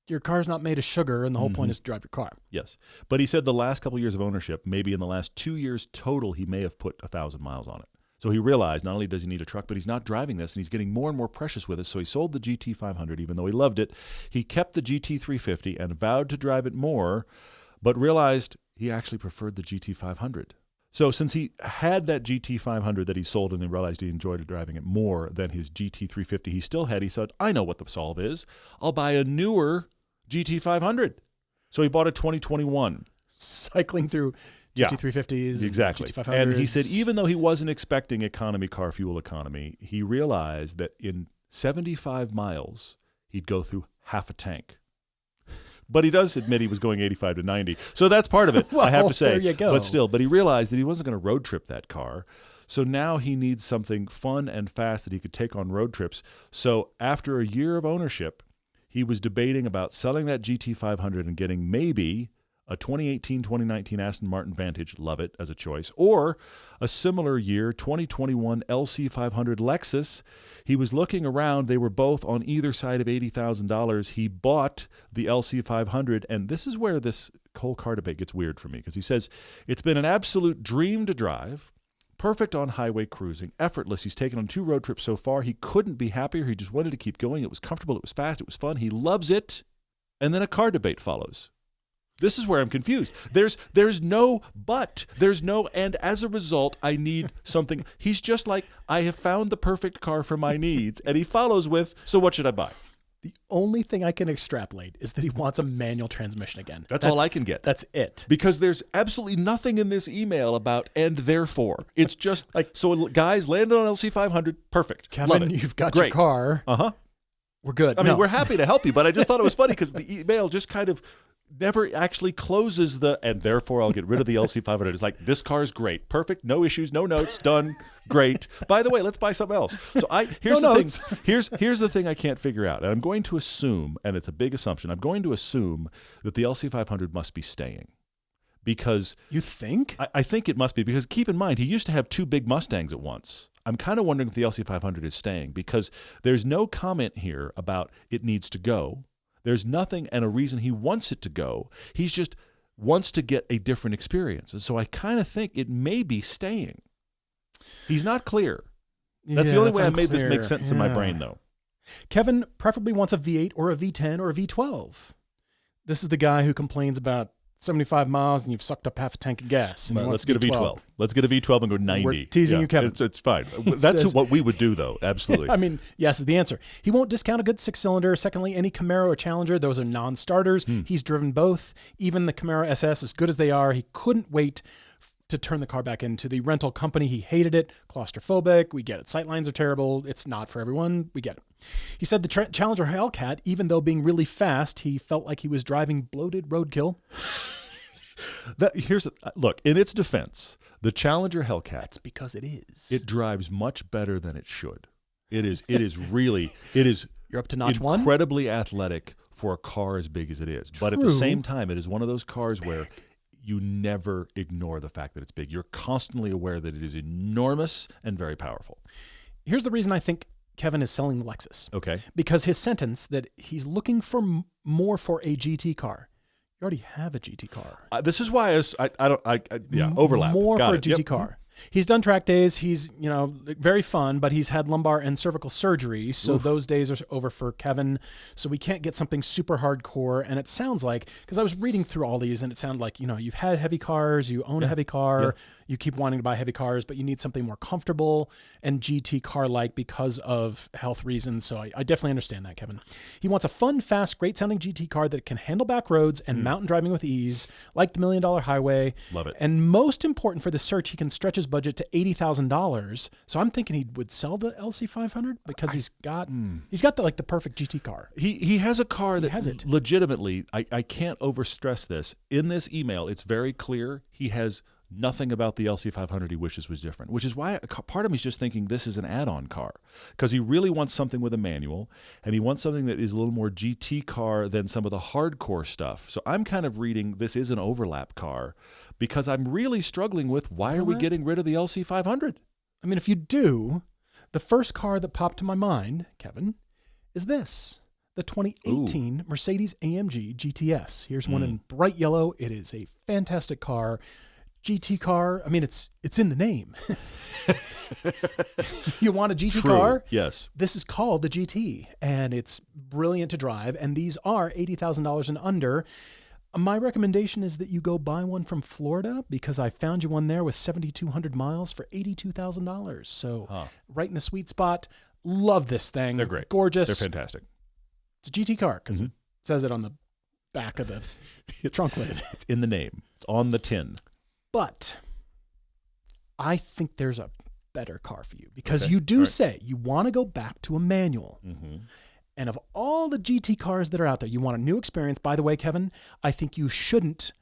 your car's not made of sugar, and the whole point is to drive your car. Yes. But he said the last couple of years of ownership, maybe in the last 2 years total, he may have put 1,000 miles on it. So he realized not only does he need a truck, but he's not driving this, and he's getting more and more precious with it. So he sold the GT500, even though he loved it. He kept the GT350 and vowed to drive it more, but realized he actually preferred the GT500. So since he had that GT500 that he sold and he realized he enjoyed driving it more than his GT350 he said, I know what the solve is. I'll buy a newer GT500. So he bought a 2021. Cycling through GT350s, exactly. GT500s. And he said even though he wasn't expecting economy car fuel economy, he realized that in 75 miles, he'd go through half a tank. But he does admit he was going 85 to 90. So that's part of it, well, I have to say. There you go. But he realized that he wasn't going to road trip that car. So now he needs something fun and fast that he could take on road trips. So after a year of ownership, he was debating about selling that GT500 and getting maybe a 2018-2019 Aston Martin Vantage, love it as a choice, or a similar year 2021 LC500 Lexus. He was looking around. They were both on either side of $80,000. He bought the LC500, and this is where this whole car debate gets weird for me because he says, it's been an absolute dream to drive, perfect on highway cruising, effortless. He's taken on 2 road trips so far. He couldn't be happier. He just wanted to keep going. It was comfortable. It was fast. It was fun. He loves it. And then a car debate follows. This is where I'm confused. There's no but. There's no and as a result, I need something. He's just like, I have found the perfect car for my needs. And he follows with, so what should I buy? The only thing I can extrapolate is that he wants a manual transmission again. That's all I can get. That's it. Because there's absolutely nothing in this email about and therefore. It's just like, so guys, landed on LC500, perfect. Kevin, Love it. you've got Great. your car. Uh-huh. We're good. I mean, we're happy to help you, but I just thought it was funny because the email just kind of never actually closes and therefore I'll get rid of the LC500. It's like, this car's great. Perfect. No issues, no notes, done. Great. By the way, let's buy something else. So here's the thing. Here's the thing I can't figure out. And I'm going to assume, and it's a big assumption, I'm going to assume that the LC500 must be staying. Because you think? I think it must be, because keep in mind, he used to have 2 big Mustangs at once. I'm kind of wondering if the LC500 is staying because there's no comment here about it needs to go. There's nothing and a reason he wants it to go. He's just wants to get a different experience. And so I kind of think it may be staying. He's not clear. That's the only way I made this make sense in my brain, though. Kevin preferably wants a V8 or a V10 or a V12. This is the guy who complains about 75 miles and you've sucked up half a tank of gas. Let's get a V12. Let's get a V12 and go 90. We're teasing you, Kevin. It's fine. That's what we would do, though. Absolutely. I mean, yes is the answer. He won't discount a good 6-cylinder. Secondly, any Camaro or Challenger, those are non-starters. He's driven both. Even the Camaro SS, as good as they are, he couldn't wait to turn the car back into the rental company. He hated it. Claustrophobic. We get it. Sightlines are terrible. It's not for everyone. We get it. He said the Challenger Hellcat, even though being really fast, he felt like he was driving bloated roadkill. Look, in its defense, the Challenger Hellcat. That's because it is. It drives much better than it should. It is You're up to notch one? Incredibly athletic for a car as big as it is. But at the same time, it is one of those cars where you never ignore the fact that it's big. You're constantly aware that it is enormous and very powerful. Here's the reason I think Kevin is selling the Lexus. Okay. Because his sentence that he's looking for more for a GT car. You already have a GT car. This is why overlap. More Got for it. a GT car. He's done track days. He's, very fun, but he's had lumbar and cervical surgery. So those days are over for Kevin. So we can't get something super hardcore. And it sounds like, because I was reading through all these and it sounded like, you've had heavy cars, you own a heavy car, you keep wanting to buy heavy cars, but you need something more comfortable and GT car-like because of health reasons. So I definitely understand that, Kevin. He wants a fun, fast, great sounding GT car that can handle back roads and mountain driving with ease, like the $1 Million Highway. Love it. And most important for the search, he can stretch his budget to $80,000. So I'm thinking he would sell the LC500 because he's got the perfect GT car. He has a car that has it. Legitimately, I can't overstress this. In this email, it's very clear he has nothing about the LC500 he wishes was different, which is why part of me is just thinking this is an add-on car because he really wants something with a manual and he wants something that is a little more GT car than some of the hardcore stuff. So I'm kind of reading this is an overlap car because I'm really struggling with why are we getting rid of the LC500? I mean, if you do, the first car that popped to my mind, Kevin, is this. The 2018 Mercedes AMG GTS. Here's one in bright yellow. It is a fantastic car. GT car. I mean, it's in the name. You want a GT car? Yes. This is called the GT, and it's brilliant to drive. And these are $80,000 and under. My recommendation is that you go buy one from Florida because I found you one there with 7,200 miles for $82,000. So right in the sweet spot. Love this thing. They're great. Gorgeous. They're fantastic. It's a GT car because it says it on the back of the trunk lid. It's in the name. It's on the tin. But I think there's a better car for you because you do say you want to go back to a manual. Mm-hmm. And of all the GT cars that are out there, you want a new experience. By the way, Kevin, I think you shouldn't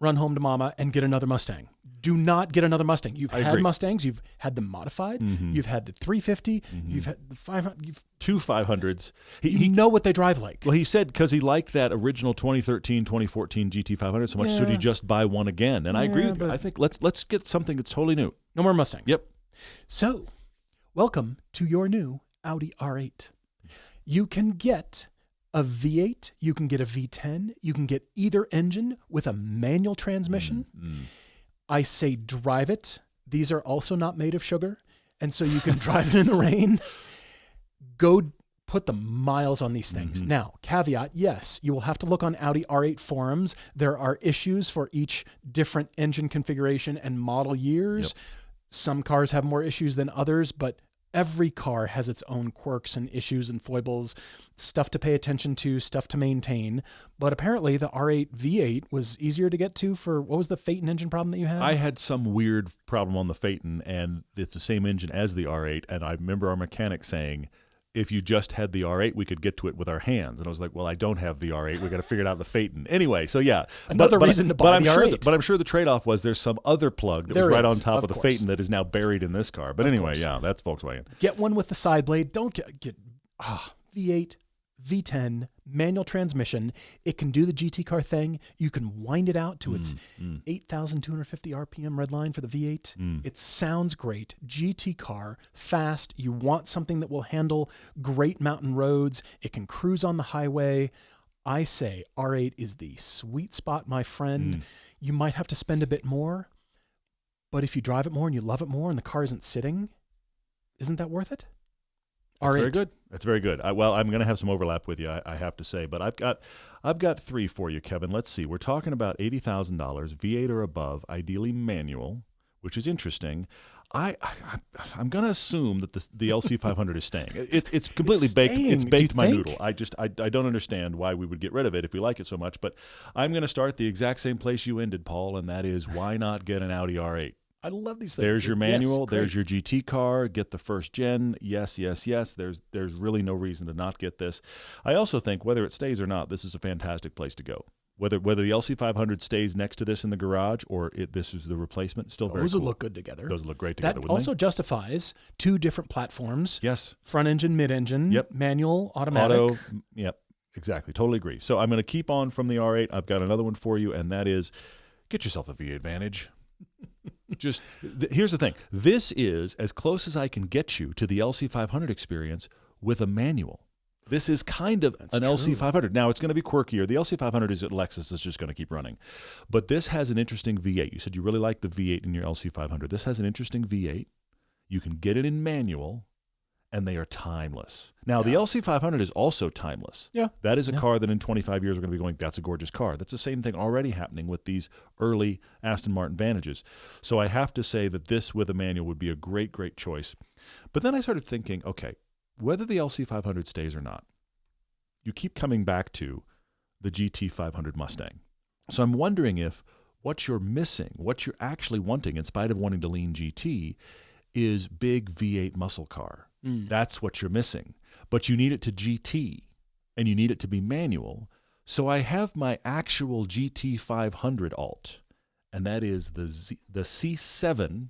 run home to mama and get another Mustang. Do not get another Mustang. You've had Mustangs. You've had them modified. Mm-hmm. You've had the 350. Mm-hmm. You've had the 500. Two 500s. You know what they drive like. Well, he said because he liked that original 2013, 2014 GT500 so much, so he just buy one again. And I agree with you. I think let's get something that's totally new. No more Mustangs. Yep. So, welcome to your new Audi R8. You can get a V8, you can get a V10, you can get either engine with a manual transmission. I say drive it. These are also not made of sugar, and so you can drive it in the rain. Go put the miles on these things. Now, caveat, yes, you will have to look on Audi R8 forums. There are issues for each different engine configuration and model years. Yep. Some cars have more issues than others, but every car has its own quirks and issues and foibles, stuff to pay attention to, stuff to maintain. But apparently the R8 V8 was easier to get to for, what was the Phaeton engine problem that you had? I had some weird problem on the Phaeton, and it's the same engine as the R8. And I remember our mechanic saying, if you just had the R8, we could get to it with our hands. And I was like, well, I don't have the R8. We got to figure it out the Phaeton. Anyway, so yeah. Another reason to buy the R8. But I'm sure the trade-off was there's some other plug that was right on top of the Phaeton that is now buried in this car. But anyway, yeah, that's Volkswagen. Get one with the side blade. Don't get V8, V10, manual transmission. It can do the GT car thing. You can wind it out to its 8,250 RPM red line for the V8. It sounds great. GT car, fast. You want something that will handle great mountain roads. It can cruise on the highway. I say R8 is the sweet spot, my friend. You might have to spend a bit more, but if you drive it more and you love it more and the car isn't sitting, isn't that worth it? That's very good. That's very good. Well, I'm going to have some overlap with you, I have to say, but I've got three for you, Kevin. Let's see. We're talking about $80,000, V8 or above, ideally manual, which is interesting. I'm going to assume that the LC500 is staying. It's completely baked. It's baked my noodle. I don't understand why we would get rid of it if we like it so much. But I'm going to start the exact same place you ended, Paul, and that is why not get an Audi R8? I love these things. There's your manual. There's your GT car. Get the first gen. Yes. There's really no reason to not get this. I also think whether it stays or not, this is a fantastic place to go. Whether the LC500 stays next to this in the garage or this is the replacement, still very cool. Those would look good together. Those would look great together, That also justifies two different platforms. Yes. Front engine, mid engine. Yep. Manual, automatic. Auto. Yep. Exactly. Totally agree. So I'm going to keep on from the R8. I've got another one for you, and that is get yourself a V8 Vantage. Just here's the thing. This is as close as I can get you to the LC500 experience with a manual. This is kind of an LC500. Now, it's going to be quirkier. The LC500 is at Lexus. It's just going to keep running. But this has an interesting V8. You said you really like the V8 in your LC500. This has an interesting V8. You can get it in manual, and they are timeless. Now, the LC500 is also timeless. Yeah. That is a car that in 25 years we're going to be going, that's a gorgeous car. That's the same thing already happening with these early Aston Martin Vantages. So I have to say that this with a manual would be a great, great choice. But then I started thinking, okay, whether the LC500 stays or not, you keep coming back to the GT500 Mustang. So I'm wondering if what you're missing, what you're actually wanting, in spite of wanting to lean GT, is big V8 muscle car. That's what you're missing. But you need it to GT, and you need it to be manual. So I have my actual GT500 alt, and that is the C7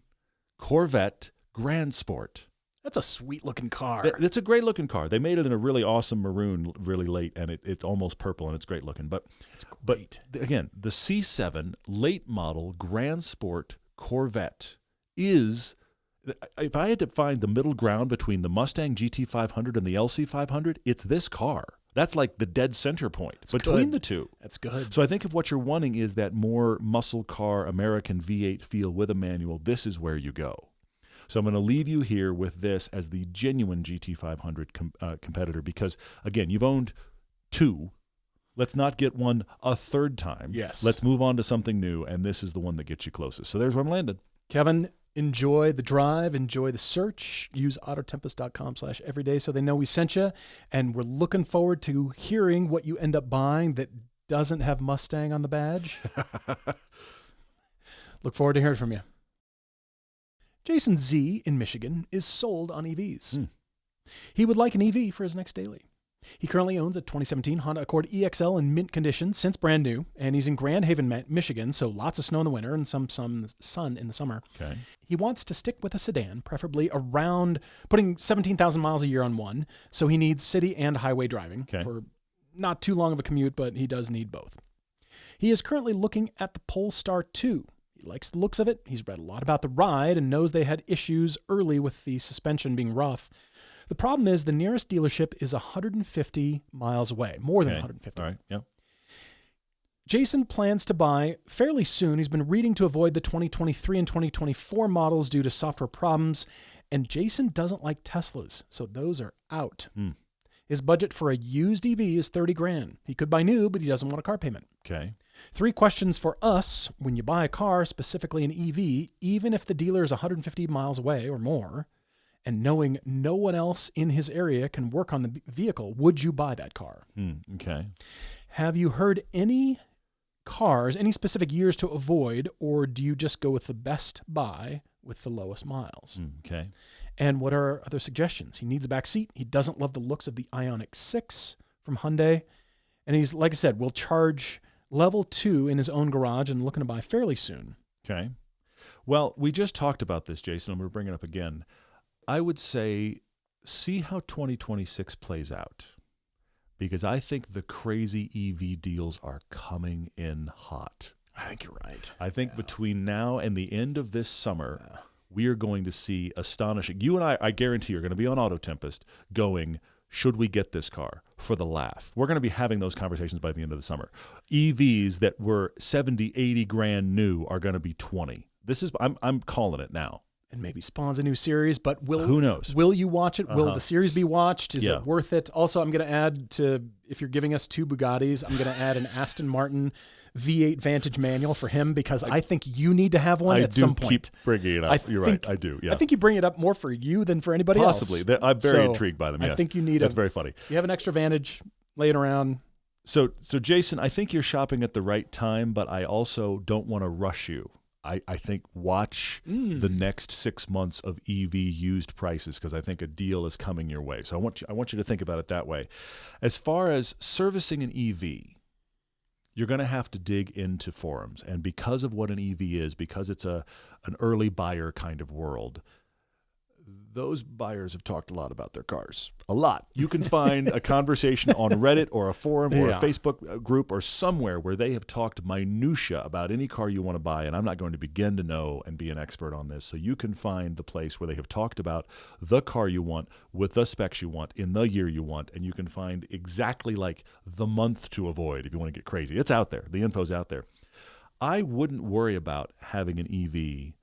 Corvette Grand Sport. That's a sweet-looking car. It's a great-looking car. They made it in a really awesome maroon really late, and it's almost purple, and it's great-looking. But it's great. But again, the C7 late model Grand Sport Corvette is, if I had to find the middle ground between the Mustang GT500 and the LC500, it's this car. That's like the dead center point between the two. That's good. So I think if what you're wanting is that more muscle car American V8 feel with a manual, this is where you go. So I'm going to leave you here with this as the genuine GT500 competitor because, again, you've owned two. Let's not get one a third time. Yes. Let's move on to something new, and this is the one that gets you closest. So there's where I'm landing. Kevin, enjoy the drive, enjoy the search. Use autotempest.com/everyday so they know we sent you, and we're looking forward to hearing what you end up buying that doesn't have Mustang on the badge. Look forward to hearing from you. Jason Z in Michigan is sold on EVs. He would like an EV for his next daily. He currently owns a 2017 Honda Accord EXL in mint condition since brand new, and he's in Grand Haven, Michigan, so lots of snow in the winter and some sun in the summer. Okay. He wants to stick with a sedan, preferably around putting 17,000 miles a year on one, so he needs city and highway driving for not too long of a commute, but he does need both. He is currently looking at the Polestar 2. He likes the looks of it. He's read a lot about the ride and knows they had issues early with the suspension being rough. The problem is the nearest dealership is 150 miles away, more than 150. All right, yeah. Jason plans to buy fairly soon. He's been reading to avoid the 2023 and 2024 models due to software problems, and Jason doesn't like Teslas, so those are out. His budget for a used EV is $30,000. He could buy new, but he doesn't want a car payment. Okay. 3 questions for us when you buy a car, specifically an EV, even if the dealer is 150 miles away or more, and knowing no one else in his area can work on the vehicle, would you buy that car? Okay. Have you heard any cars, any specific years to avoid, or do you just go with the best buy with the lowest miles? Okay. And what are other suggestions? He needs a back seat. He doesn't love the looks of the Ioniq 6 from Hyundai. And he's, like I said, will charge level 2 in his own garage and looking to buy fairly soon. Okay. Well, we just talked about this, Jason. I'm going to bring it up again. I would say see how 2026 plays out, because I think the crazy EV deals are coming in hot. I think you're right. I think between now and the end of this summer, we are going to see astonishing. You and I guarantee, are going to be on Auto Tempest going, should we get this car for the laugh? We're going to be having those conversations by the end of the summer. EVs that were 70, 80 grand new are going to be 20. This is, I'm calling it now. And maybe spawns a new series, but who knows? Will you watch it? Will the series be watched? Is it worth it? Also, I'm going to add to, if you're giving us 2 Bugattis, I'm going to add an Aston Martin V8 Vantage manual for him, because I think you need to have one at some point. I do keep bringing it up. You're right. I do. Yeah. I think you bring it up more for you than for anybody else. Possibly. I'm very intrigued by them. Yes. I think you need That's very funny. You have an extra Vantage laying around. So Jason, I think you're shopping at the right time, but I also don't want to rush you. I think watch the next 6 months of EV used prices, because I think a deal is coming your way. So I want you to think about it that way. As far as servicing an EV, you're going to have to dig into forums. And because of what an EV is, because it's an early buyer kind of world, those buyers have talked a lot about their cars. A lot. You can find a conversation on Reddit or a forum or a Facebook group or somewhere where they have talked minutia about any car you want to buy, and I'm not going to begin to know and be an expert on this. So you can find the place where they have talked about the car you want with the specs you want in the year you want, and you can find exactly like the month to avoid if you want to get crazy. It's out there. The info's out there. I wouldn't worry about having an EV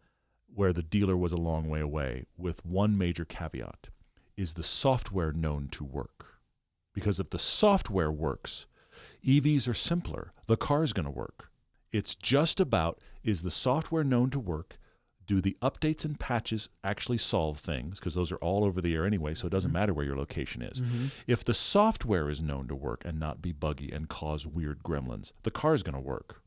where the dealer was a long way away, with one major caveat: is the software known to work? Because if the software works, EVs are simpler. The car's going to work. It's just about, is the software known to work? Do the updates and patches actually solve things? Because those are all over the air anyway, so it doesn't matter where your location is. If the software is known to work and not be buggy and cause weird gremlins, the car's going to work.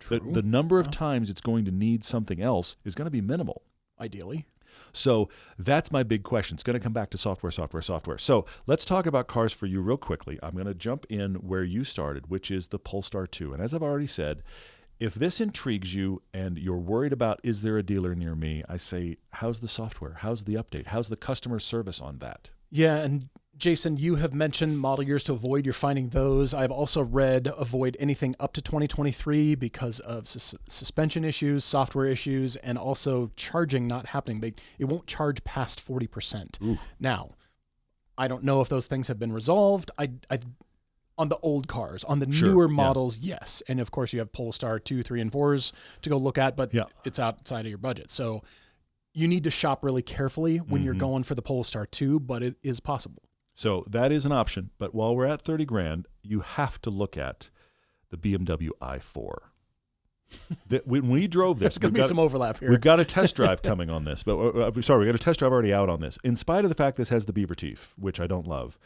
The number of times it's going to need something else is going to be minimal. Ideally. So that's my big question. It's going to come back to software. So let's talk about cars for you real quickly. I'm going to jump in where you started, which is the Polestar 2. And as I've already said, if this intrigues you and you're worried about, is there a dealer near me? I say, how's the software? How's the update? How's the customer service on that? Yeah, and Jason, you have mentioned model years to avoid. You're finding those. I've also read avoid anything up to 2023 because of suspension issues, software issues, and also charging not happening. It won't charge past 40%. Ooh. Now, I don't know if those things have been resolved. I on the old cars, on the newer models, yes. And of course, you have Polestar 2, 3, and 4s to go look at, but it's outside of your budget. So you need to shop really carefully when you're going for the Polestar 2, but it is possible. So that is an option. But while we're at 30 grand, you have to look at the BMW i4. When we drove this, there's going to be some overlap here. We've got a test drive coming on this, but we got a test drive already out on this. In spite of the fact this has the beaver teeth, which I don't love,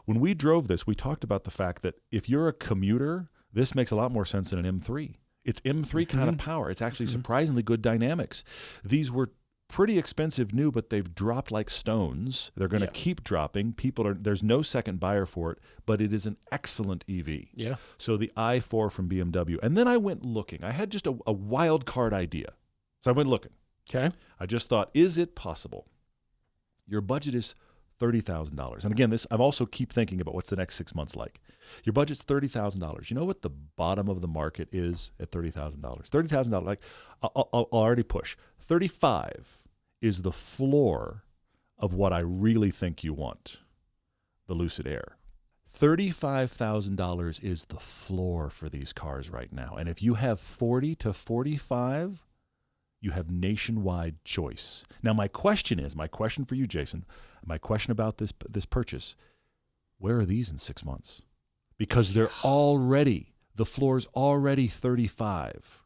when we drove this, we talked about the fact that if you're a commuter, this makes a lot more sense than an M3. It's M3 kind of power. It's actually surprisingly good dynamics. These were pretty expensive new, but they've dropped like stones. They're going to keep dropping. There's no second buyer for it, but it is an excellent EV. Yeah. So the i4 from BMW. And then I went looking. I had just a wild card idea. So I went looking. Okay. I just thought, is it possible? Your budget is $30,000. And again, I'm also keep thinking about what's the next 6 months like. Your budget's $30,000. You know what the bottom of the market is at $30,000? $30,000, like I'll already push. 35 is the floor of what I really think you want, the Lucid Air. $35,000 is the floor for these cars right now. And if you have 40 to 45, you have nationwide choice. Now, my question for you, Jason, my question about this purchase, where are these in 6 months? Because the floor's already 35.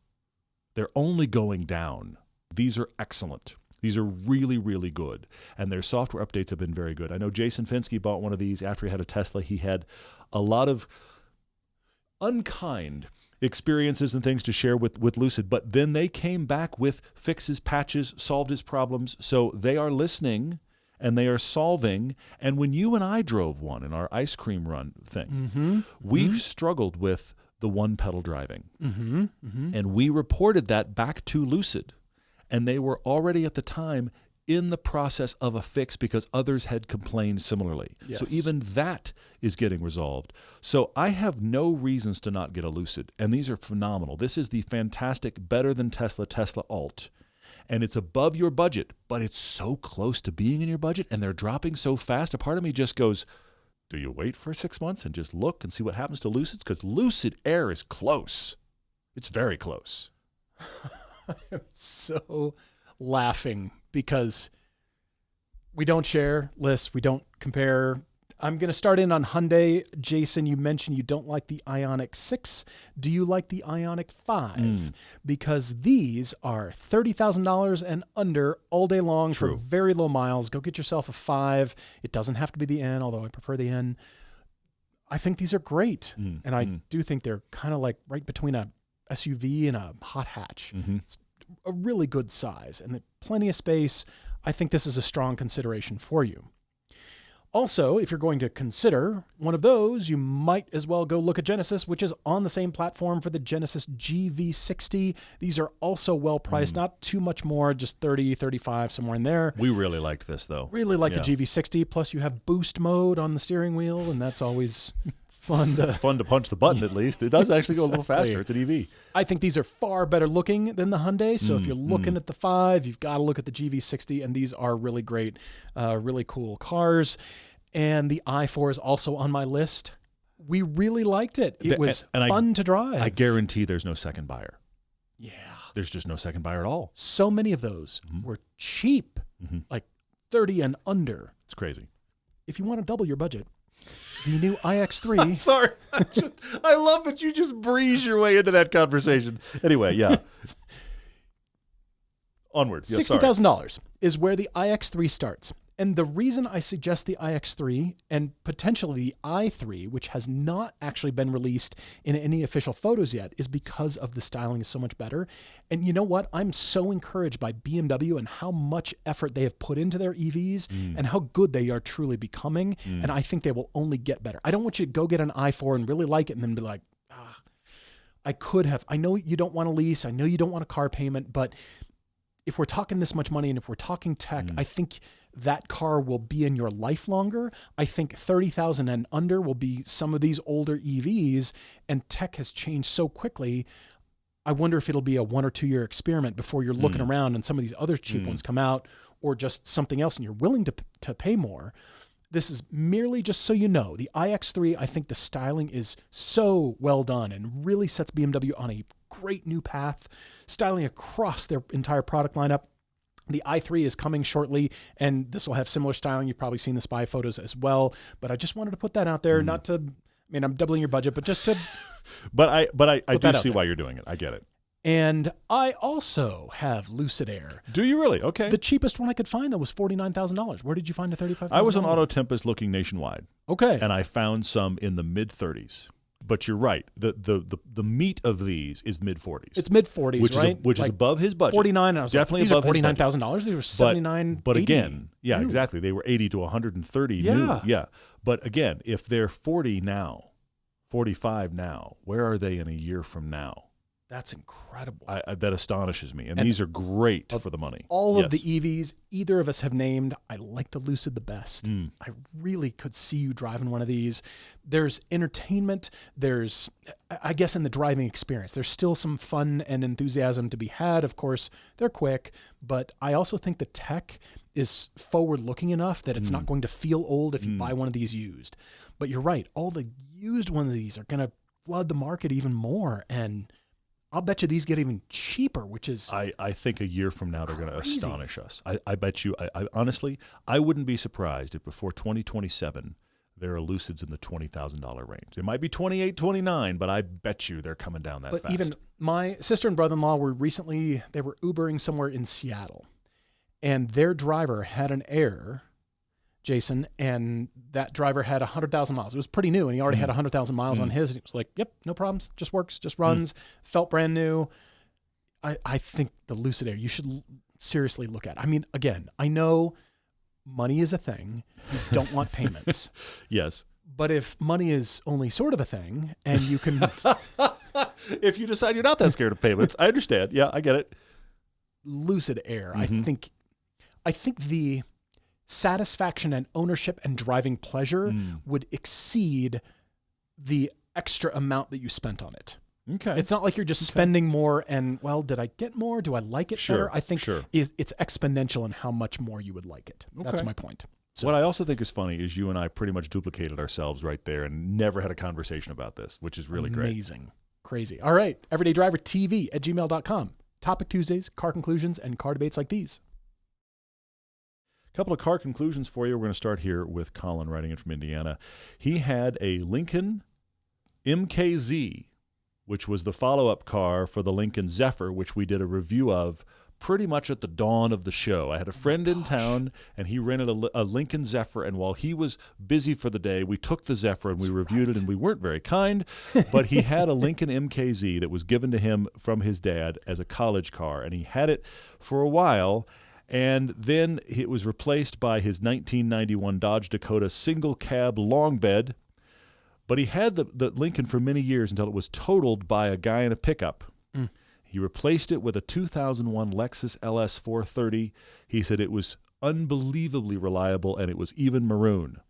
They're only going down. These are excellent. These are really, really good. And their software updates have been very good. I know Jason Fenske bought one of these after he had a Tesla. He had a lot of unkind experiences and things to share with Lucid, but then they came back with fixes, patches, solved his problems. So they are listening and they are solving. And when you and I drove one in our ice cream run thing, we've struggled with the one pedal driving. And we reported that back to Lucid. And they were already at the time in the process of a fix because others had complained similarly. Yes. So even that is getting resolved. So I have no reasons to not get a Lucid. And these are phenomenal. This is the fantastic, better than Tesla Alt. And it's above your budget, but it's so close to being in your budget and they're dropping so fast. A part of me just goes, do you wait for 6 months and just look and see what happens to Lucids? Because Lucid Air is close. It's very close. I'm so laughing because we don't share lists. We don't compare. I'm going to start in on Hyundai. Jason, you mentioned you don't like the Ioniq 6. Do you like the Ioniq 5? Because these are $30,000 and under all day long for very low miles. Go get yourself a 5. It doesn't have to be the N, although I prefer the N. I think these are great. And I do think they're kind of like right between a SUV and a hot hatch. It's a really good size and plenty of space. I think this is a strong consideration for you. Also, if you're going to consider one of those, you might as well go look at Genesis, which is on the same platform for the Genesis GV60. These are also well priced, not too much more, just 30, 35, somewhere in there. We really liked this, though. Really like the GV60. Plus, you have boost mode on the steering wheel, and that's always fun to... It's fun to punch the button, at least. It does actually go a little faster. It's an EV. I think these are far better looking than the Hyundai. So if you're looking at the 5, you've got to look at the GV60, and these are really great, really cool cars. And the i4 is also on my list. We really liked it. It was fun to drive. I guarantee there's no second buyer. Yeah. There's just no second buyer at all. So many of those were cheap, like 30 and under. It's crazy. If you want to double your budget, the new iX3. Sorry. I love that you just breeze your way into that conversation. Anyway, yeah. Onwards. $60,000 is where the iX3 starts. And the reason I suggest the iX3 and potentially the i3, which has not actually been released in any official photos yet, is because of the styling is so much better. And you know what? I'm so encouraged by BMW and how much effort they have put into their EVs and how good they are truly becoming. And I think they will only get better. I don't want you to go get an i4 and really like it and then be like, I could have. I know you don't want to lease. I know you don't want a car payment. But if we're talking this much money and if we're talking tech, I think that car will be in your life longer. I think 30,000 and under will be some of these older EVs, and tech has changed so quickly. I wonder if it'll be a 1 or 2 year experiment before you're looking around and some of these other cheap ones come out, or just something else and you're willing to pay more. This is merely just so you know, the iX3, I think the styling is so well done and really sets BMW on a great new path, styling across their entire product lineup. The i3 is coming shortly, and this will have similar styling. You've probably seen the spy photos as well, but I just wanted to put that out there, not to, I mean, I'm doubling your budget, but just to... but I do see why you're doing it. I get it. And I also have Lucid Air. Do you really? Okay. The cheapest one I could find, though, was $49,000. Where did you find a $35,000? I was on Auto Tempest looking nationwide. Okay. And I found some in the mid-30s. But you're right. The meat of these is mid-40s. It's mid-40s, right? Which is above his budget. 49. And I was definitely like, these are $49,000. These were 79. But 80. again, yeah, new. Exactly. They were 80 to 130 new. Yeah. But again, if they're 40 now, 45 now, where are they in a year from now? That's incredible. That astonishes me. And these are great for the money. All of the EVs either of us have named, I like the Lucid the best. I really could see you driving one of these. There's entertainment. There's, I guess, in the driving experience, there's still some fun and enthusiasm to be had. Of course, they're quick, but I also think the tech is forward-looking enough that it's not going to feel old if you buy one of these used. But you're right. All the used one of these are going to flood the market even more, and I'll bet you these get even cheaper, which is I think a year from now they're going to astonish us. I bet you, I honestly, I wouldn't be surprised if before 2027 there are Lucids in the $20,000 range. It might be 28, 29, but I bet you they're coming down that fast. But even my sister and brother-in-law were recently, they were Ubering somewhere in Seattle, and their driver had an Air, Jason, and that driver had 100,000 miles. It was pretty new, and he already had 100,000 miles on his. And he was like, yep, no problems, just works, just runs, felt brand new. I think the Lucid Air, you should seriously look at. I mean, again, I know money is a thing. You don't want payments. Yes. But if money is only sort of a thing, and you can... if you decide you're not that scared of payments, I understand. Yeah, I get it. Lucid Air, I think the satisfaction and ownership and driving pleasure would exceed the extra amount that you spent on it. Okay. It's not like you're just spending more and, well, did I get more? Do I like it better? I think it's exponential in how much more you would like it. That's my point. So, what I also think is funny is you and I pretty much duplicated ourselves right there and never had a conversation about this, which is really great. Amazing. Crazy. All right. everydaydrivertv@gmail.com. Topic Tuesdays, car conclusions, and car debates like these. A couple of car conclusions for you. We're going to start here with Colin writing in from Indiana. He had a Lincoln MKZ, which was the follow-up car for the Lincoln Zephyr, which we did a review of pretty much at the dawn of the show. I had a friend in town, and he rented a Lincoln Zephyr, and while he was busy for the day, we took the Zephyr and we reviewed it, and we weren't very kind, but he had a Lincoln MKZ that was given to him from his dad as a college car, and he had it for a while. And then it was replaced by his 1991 Dodge Dakota single cab long bed. But he had the Lincoln for many years until it was totaled by a guy in a pickup. He replaced it with a 2001 Lexus LS 430. He said it was unbelievably reliable, and it was even maroon.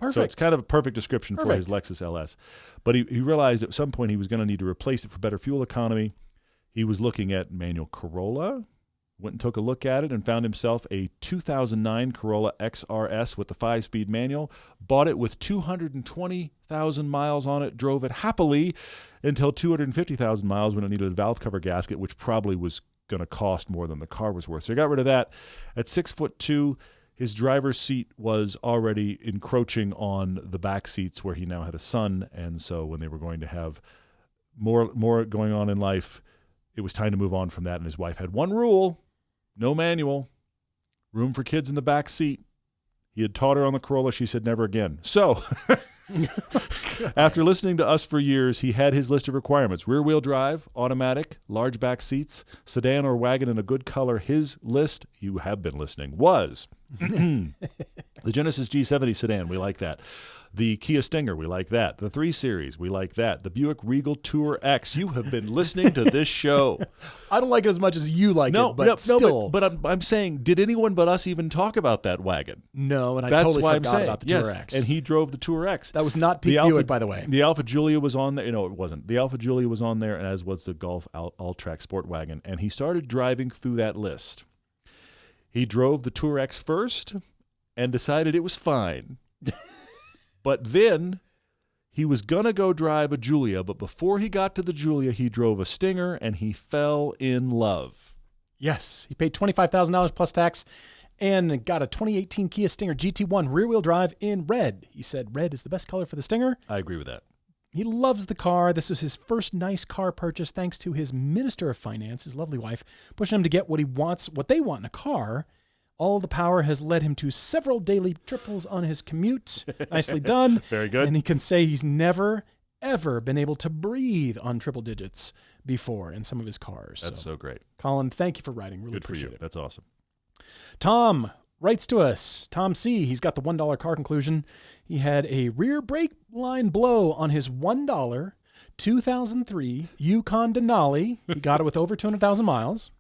Perfect. So it's kind of a perfect description for his Lexus LS. But he realized at some point he was going to need to replace it for better fuel economy. He was looking at manual Corolla, went and took a look at it and found himself a 2009 Corolla XRS with the 5-speed manual, bought it with 220,000 miles on it, drove it happily until 250,000 miles when it needed a valve cover gasket, which probably was going to cost more than the car was worth. So he got rid of that. At 6'2", his driver's seat was already encroaching on the back seats where he now had a son, and so when they were going to have more going on in life, it was time to move on from that. And his wife had one rule: no manual, room for kids in the back seat. He had taught her on the Corolla. She said never again. So after listening to us for years, he had his list of requirements: rear-wheel drive, automatic, large back seats, sedan or wagon in a good color. His list, you have been listening, was the Genesis G70 sedan. We like that. The Kia Stinger, we like that. The 3 Series, we like that. The Buick Regal Tour X. You have been listening to this show. I don't like it as much as you like it, but still. No, but I'm saying, did anyone but us even talk about that wagon? No, and I totally forgot about the Tour X. And he drove the Tour X. That was not Pete Buick, by the way. The Alfa Giulia was on there. No, it wasn't. The Alfa Giulia was on there, as was the Golf All-Track Sport Wagon. And he started driving through that list. He drove the Tour X first and decided it was fine. But then he was going to go drive a Giulia, but before he got to the Giulia, he drove a Stinger, and he fell in love. Yes. He paid $25,000 plus tax and got a 2018 Kia Stinger GT1 rear-wheel drive in red. He said red is the best color for the Stinger. I agree with that. He loves the car. This was his first nice car purchase thanks to his Minister of Finance, his lovely wife, pushing him to get what he wants, what they want in a car. All the power has led him to several daily triples on his commute. Nicely done. Very good. And he can say he's never, ever been able to breathe on triple digits before in some of his cars. That's so great. Colin, thank you for writing. Really good for appreciate you. it. That's awesome. Tom writes to us. Tom C., he's got the $1 car conclusion. He had a rear brake line blow on his $1 2003 Yukon Denali. He got it with over 200,000 miles.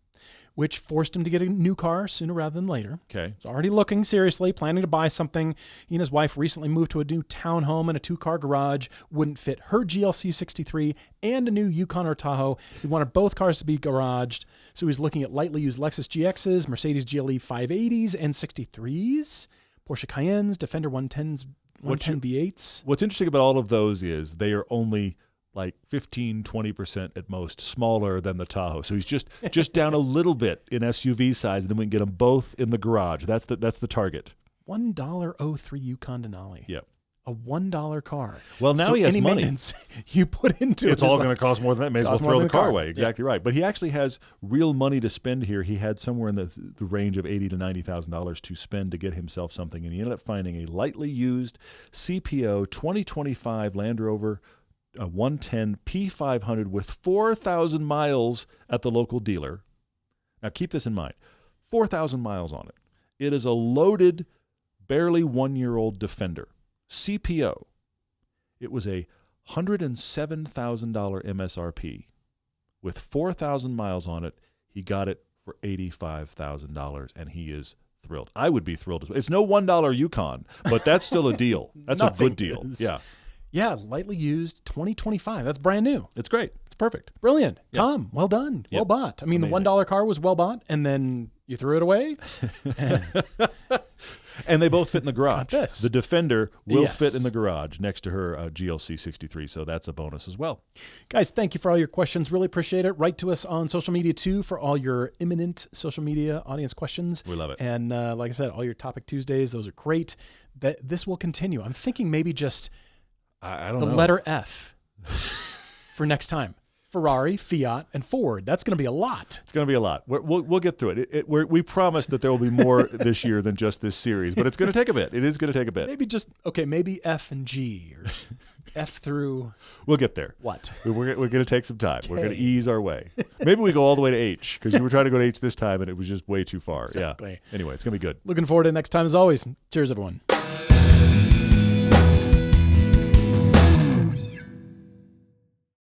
Which forced him to get a new car sooner rather than later. Okay. He's already looking seriously, planning to buy something. He and his wife recently moved to a new townhome and a 2-car garage. Wouldn't fit her GLC 63 and a new Yukon or Tahoe. He wanted both cars to be garaged, so he's looking at lightly used Lexus GXs, Mercedes GLE 580s and 63s, Porsche Cayennes, Defender 110s, 110 V8s. What's interesting about all of those is they are only like 15-20% at most smaller than the Tahoe. So he's just down a little bit in SUV size, and then we can get them both in the garage. That's the target. $1.03 Yukon Denali. Yep. A $1 car. Well, now he has any money. Maintenance you put into it's all going to cost more than that. May as well throw the car away. Exactly yeah. right. But he actually has real money to spend here. He had somewhere in the range of $80,000 to $90,000 to spend to get himself something, and he ended up finding a lightly used CPO 2025 Land Rover a 110 P500 with 4,000 miles at the local dealer. Now keep this in mind, 4,000 miles on it. It is a loaded, barely 1-year-old Defender, CPO. It was a $107,000 MSRP. With 4,000 miles on it, he got it for $85,000, and he is thrilled. I would be thrilled as well. It's no $1 Yukon, but that's still a deal. That's a good deal. Yeah. Yeah, lightly used 2025. That's brand new. It's great. It's perfect. Brilliant. Yeah. Tom, well done. Yep. Well bought. I mean, Amazing. the $1 car was well bought, and then you threw it away. And they both fit in the garage. This. The Defender will fit in the garage next to her GLC 63, so that's a bonus as well. Guys, thank you for all your questions. Really appreciate it. Write to us on social media, too, for all your imminent social media audience questions. We love it. And like I said, all your Topic Tuesdays, those are great. This will continue. I'm thinking maybe just I don't know. the letter F for next time. Ferrari, Fiat, and Ford. That's going to be a lot. It's going to be a lot. We'll get through it. We promise that there will be more this year than just this series, but it's going to take a bit. It is going to take a bit. Maybe F and G or F through. We'll get there. What? We're going to take some time. We're going to ease our way. Maybe we go all the way to H, because you were trying to go to H this time and it was just way too far. Exactly. Yeah. Anyway, it's going to be good. Looking forward to next time as always. Cheers, everyone.